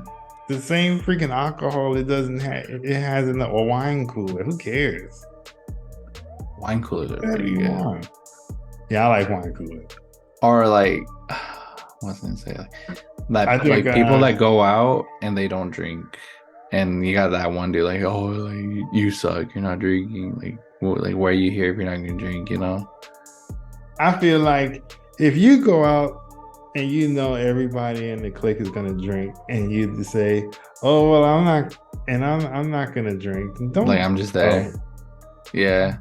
the same freaking alcohol it doesn't have it has in a wine cooler. Who cares? Wine coolers are Whatever pretty you good. want. Yeah, I like wine cooler. Or like, what's I gonna say? I That think like people that go out and they don't drink, and you got that one dude like, oh, like, you suck, you're not drinking. Like, why are you here if you're not gonna drink? You know? I feel like if you go out and you know everybody in the clique is gonna drink, and you just say, "Oh well, I'm not," and I'm not gonna drink, then Like don't I'm just go. there. Yeah.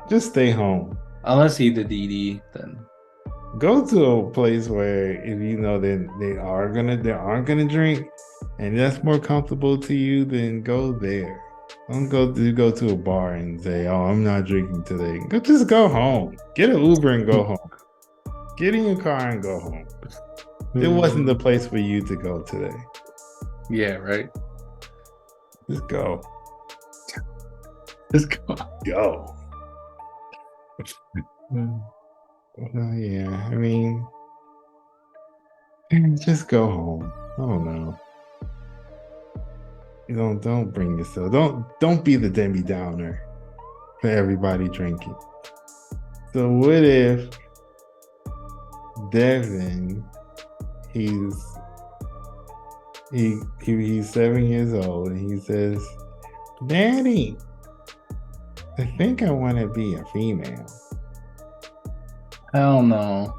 Just stay home. Unless you the DD, then Go to a place where if you know that they aren't gonna drink, and that's more comfortable to you, then go there. Don't go to a bar and say, "Oh, I'm not drinking today." Just go home. Get an Uber and go home. Get in your car and go home. It wasn't the place for you to go today. yeah, right. Just go. Just go. Go. Yeah, I mean, just go home. I don't know. You don't bring yourself. Don't be the Debbie Downer for everybody drinking. So what if Devin, he's he's 7 years old and he says, "Daddy, I think I want to be a female." Hell no.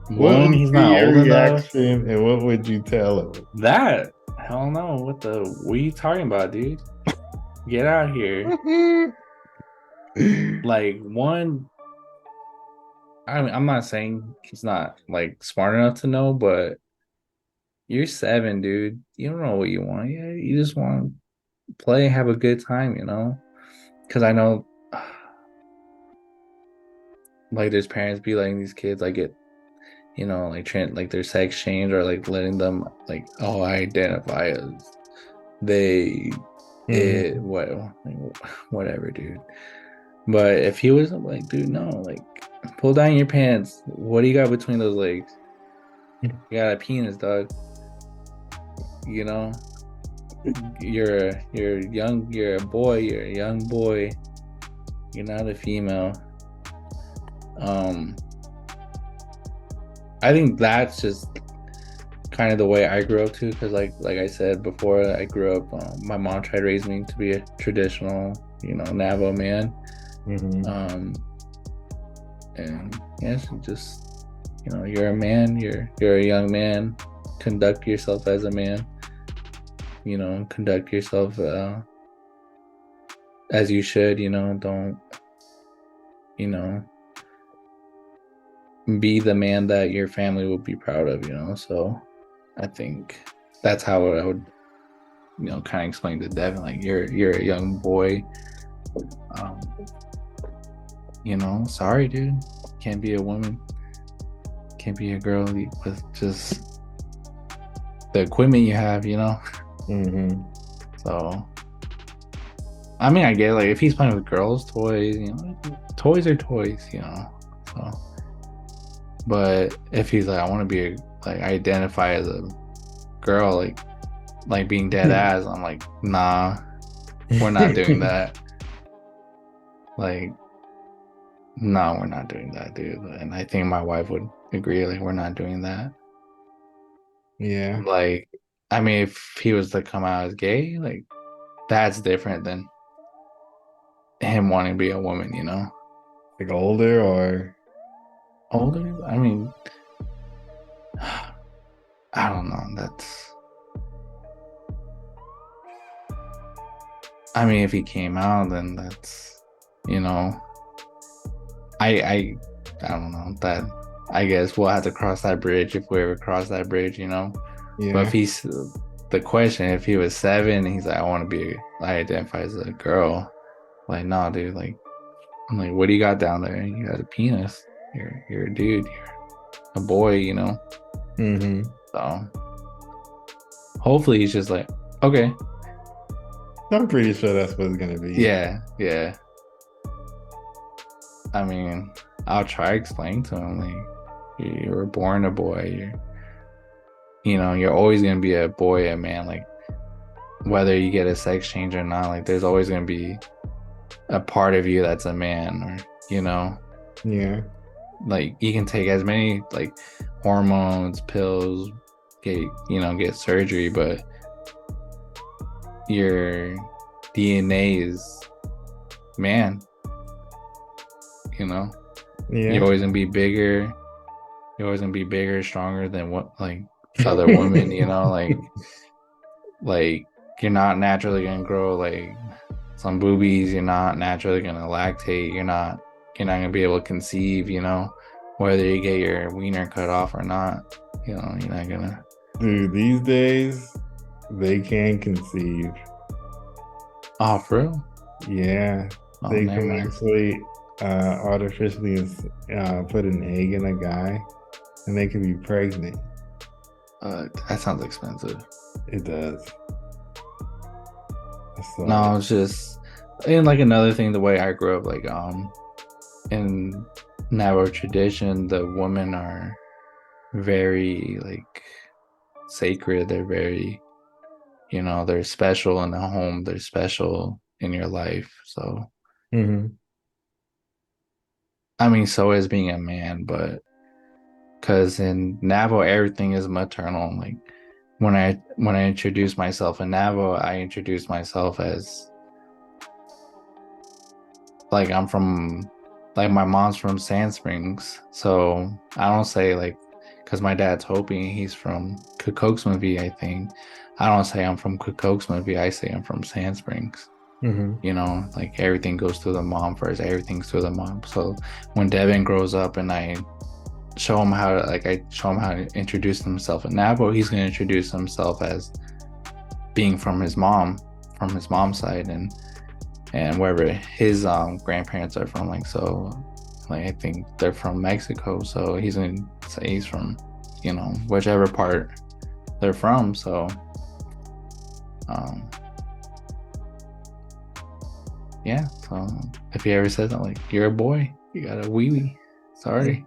What One, would he's be not your old enough. reaction and what would you tell him? That hell no. What are you talking about, dude? Get out here. Like one, I mean, I'm not saying he's not like smart enough to know, but you're 7, dude. You don't know what you want. Yeah, you just want to play and have a good time, you know? Because I know, like, there's parents be letting these kids like get, like their sex change or like letting them like, oh, I identify as they, it, Mhm. what, whatever, dude. But if he was like, dude, no, like, pull down your pants. What do you got between those legs? You got a penis, dog. You know, you're a boy, you're a young boy. You're not a female. Um, I think that's just kind of the way I grew up too, because like I said before, I grew up. My mom tried to raise me to be a traditional, Navajo man. Mhm. Um, and yes, just you're a man. You're a young man. Conduct yourself as a man. Conduct yourself as you should. Don't you know be the man that your family will be proud of. So I think that's how I would kind of explain to Devin, like you're a young boy. Um, sorry, dude, can't be a woman, can't be a girl with just the equipment you have. Mhm. So I mean, I get like if he's playing with girls' toys, toys are toys. So, but if he's like, I want to be like I identify as a girl, like being dead ass, I'm like, nah, we're not doing that. Like, no, we're not doing that, dude. And I think my wife would agree, like, we're not doing that. Yeah. Like, I mean, if he was to come out as gay, like that's different than him wanting to be a woman, you know? Like older or Older? I mean, I don't know. I mean, if he came out, then that's, you know, I, I, I don't know that. I guess we'll have to cross that bridge if we ever cross that bridge, you know. But if yeah. he's the question, if he was 7, he's like, I identify as a girl. Like, nah, dude. Like, I'm like, what do you got down there? You got a penis. You're a dude. You're a boy, you know. Mm-hmm. So hopefully he's just like, okay, I'm pretty sure that's what it's gonna be. yeah, yeah. I mean, I'll try to explain to him like, you were born a boy. You're always gonna be a boy, a man. Like whether you get a sex change or not, like there's always gonna be a part of you that's a man, or Yeah. like you can take as many like hormones, pills, get surgery, but your DNA is man. You know, you're Yeah. always gonna be bigger. You're always gonna be bigger, stronger than what like other women. Like you're not naturally gonna grow like some boobies. You're not naturally gonna lactate. You're not gonna be able to conceive. Whether you get your wiener cut off or not. You're not gonna. Dude, these days they can conceive. Oh, for real? Yeah. Oh, They never can mind. actually artificially put an egg in a guy and they can be pregnant. That sounds expensive. It does. So, No, it's just and like another thing. The way I grew up, like in Navajo tradition, the women are very like sacred. They're very, they're special in the home. They're special in your life. So, mhm. I mean, so is being a man, but because in Navajo, everything is maternal. Like when I introduce myself in Navajo, I introduce myself as like I'm from like my mom's from Sand Springs, so I don't say like because my dad's Hopi, he's from Kokosmovie, I think. I don't say I'm from Kokosmovie, I say I'm from Sand Springs. Mhm. Like everything goes through the mom first, everything's through the mom. So when Devin grows up and I show him how to introduce himself in Navajo, he's gonna introduce himself as being from his mom's side, and wherever his grandparents are from, like, so like I think they're from Mexico, so he's gonna say he's from whichever part they're from. So um yeah, so if he ever says that, like, you're a boy, you got a wee wee, sorry.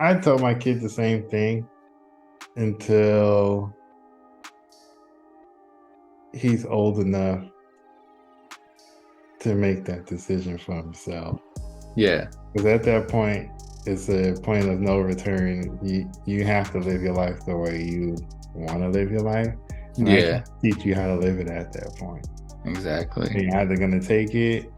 I told my kids the same thing until he's old enough to make that decision for himself. Yeah, Because at that point, it's a point of no return. You have to live your life the way you want to live your life, and I yeah, can't teach you how to live it at that point. exactly. And you're either gonna take it,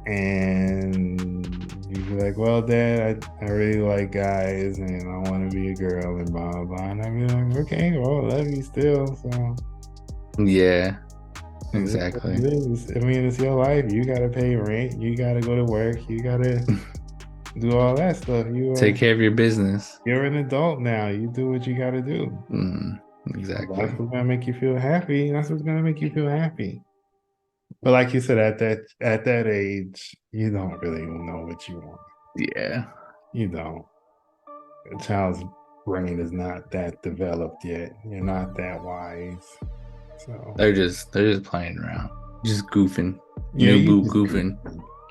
and you be like, "Well, Dad, I really like guys, and I want to be a girl, and blah blah blah." And I be like, "Okay, well, I love you still, so Yeah, it is what exactly. it is. I mean, it's your life. You gotta pay rent. You gotta go to work. You gotta do all that stuff. Take care of your business. You're an adult now. You do what you gotta do. If that's Exactly. what's gonna make you feel happy. That's what's gonna make you feel happy. But like you said, at that age, you don't really know what you want. Yeah, You don't. A child's brain is not that developed yet. You're not that wise. So they're just playing around, just goofing. yeah, New you boo just goofing.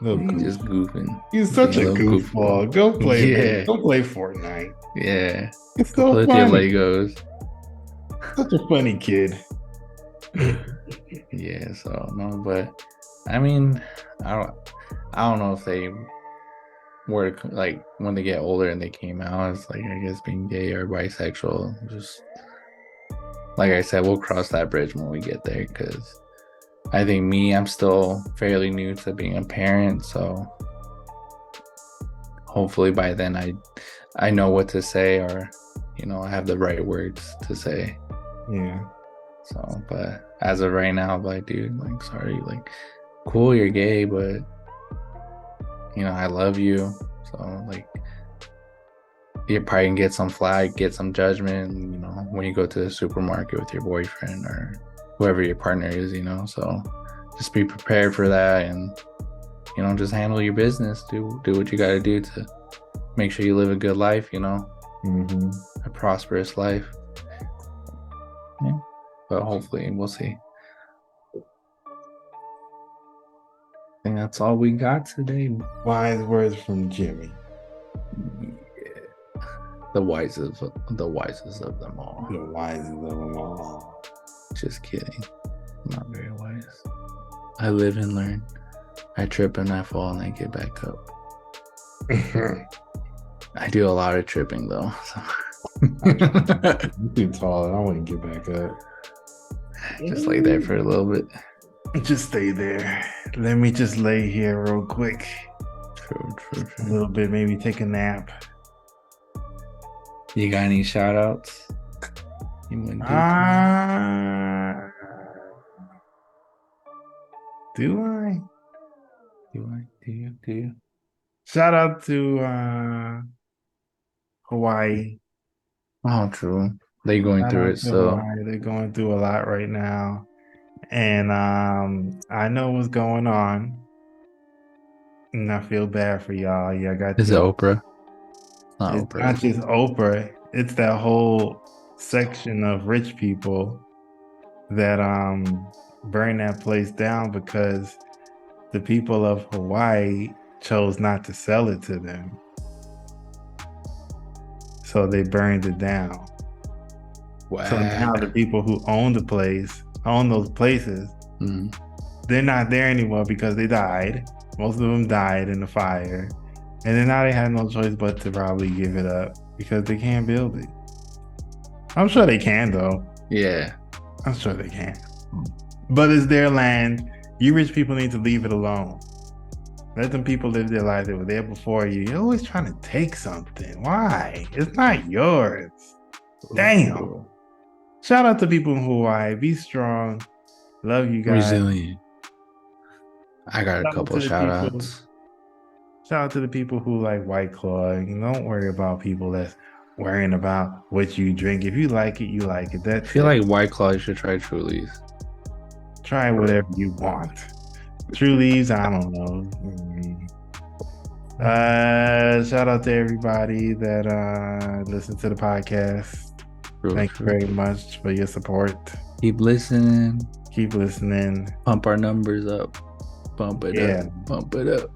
little He goof. just goofing, You're being such a a little goofball. goofball. Go play, man. Yeah, Go play Fortnite. yeah. It's Go so play with your funny. Legos. Such a funny kid. Yeah. So no, but I mean, I don't. I don't know if they were like when they get older and they came out as like I guess being gay or bisexual. Just like I said, we'll cross that bridge when we get there. Because I think I'm still fairly new to being a parent, so hopefully by then I know what to say, or I have the right words to say. Yeah. So, but as of right now, like, dude, like, sorry, like, cool, you're gay, but I love you. So, like, you're probably gonna get some flag, get some judgment, when you go to the supermarket with your boyfriend or whoever your partner is, So, just be prepared for that, and just handle your business. Do what you got to do to make sure you live a good life. Mm-hmm. A prosperous life. Yeah, but hopefully we'll see. I think that's all we got today. Wise words from Jimmy. Yeah. The wisest of them all. The wisest of them all. Just kidding. I'm not very wise. I live and learn. I trip and I fall and I get back up. I do a lot of tripping though. So. I'm too tall and I wouldn't get back up. Just lay there for a little bit. Just stay there. Let me just lay here real quick. True. A little bit, maybe take a nap. You got any shout outs? Do I? Do you? Shout out to Hawaii. Oh, true. They going Shout through out it, to so Hawaii. They're going through a lot right now. And I know what's going on. And I feel bad for y'all. Yeah, I got is it y'all. Oprah? Not It's Oprah. not just Oprah. It's that whole section of rich people that burn that place down because the people of Hawaii chose not to sell it to them. So they burned it down. Whack. So now the people who own those places, they're not there anymore because they died. Most of them died in the fire. And then now they have no choice but to probably give it up because they can't build it. I'm sure they can though. Yeah. I'm sure they can. But it's their land. You rich people need to leave it alone. Let them people live their life. They were there before you. You're always trying to take something. Why? It's not yours. Damn. Shout out to people in Hawaii. Be strong. Love you guys. Resilient. I got a couple of shout outs. Shout out to the people who like White Claw. Don't worry about people that's worrying about what you drink. If you like it, you like it. That's I feel it. like White Claw, you should try Trulies. Try whatever you want. Trulies, I don't know. Shout out to everybody that listened to the podcast. Thank you very much for your support. Keep listening. Pump our numbers up. Bump it up.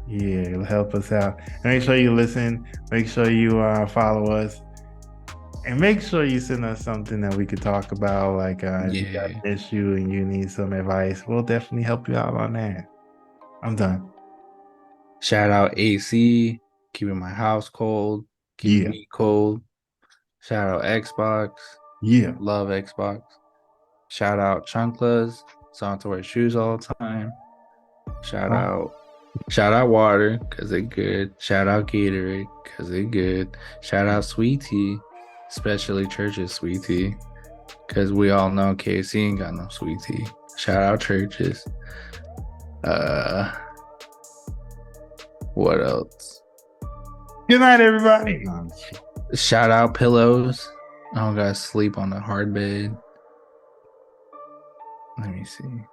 Yeah, it'll help us out. And make sure you listen. Make sure you follow us. And make sure you send us something that we could talk about. Like if you got an issue and you need some advice, we'll definitely help you out on that. I'm done. Shout out AC, keeping my house cold, keeping me cold. Shout out Xbox. Yeah. Love Xbox. Shout out Chunklas. So I don't have to wear shoes all the time. Shout out water, because they're good. Shout out Gatorade, because they're good. Shout out Sweet Tea, especially Church's Sweet Tea, because we all know KC ain't got no sweet tea. Shout out Church's. What else? Good night, everybody. Shout out pillows. I don't gotta sleep on a hard bed. Let me see.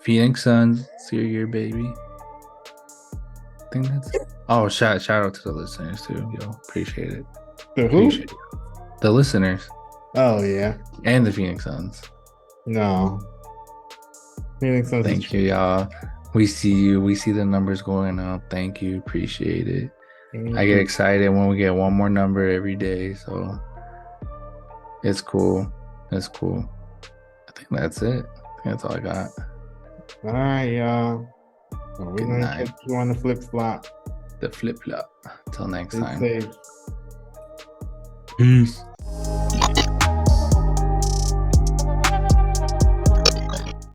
Phoenix Suns, it's your baby. I think that's it. Oh, shout out to the listeners too. Yo, appreciate it. The who? The listeners. Oh yeah. And the Phoenix Suns. No. Phoenix Suns. Thank you, y'all. We see you. We see the numbers going up. Thank you. Appreciate it. I get excited when we get one more number every day. So it's cool. I think that's it. I think that's all I got. All right, y'all. Well, we're going to catch you on the flip-flop. Till next time. Safe. Peace.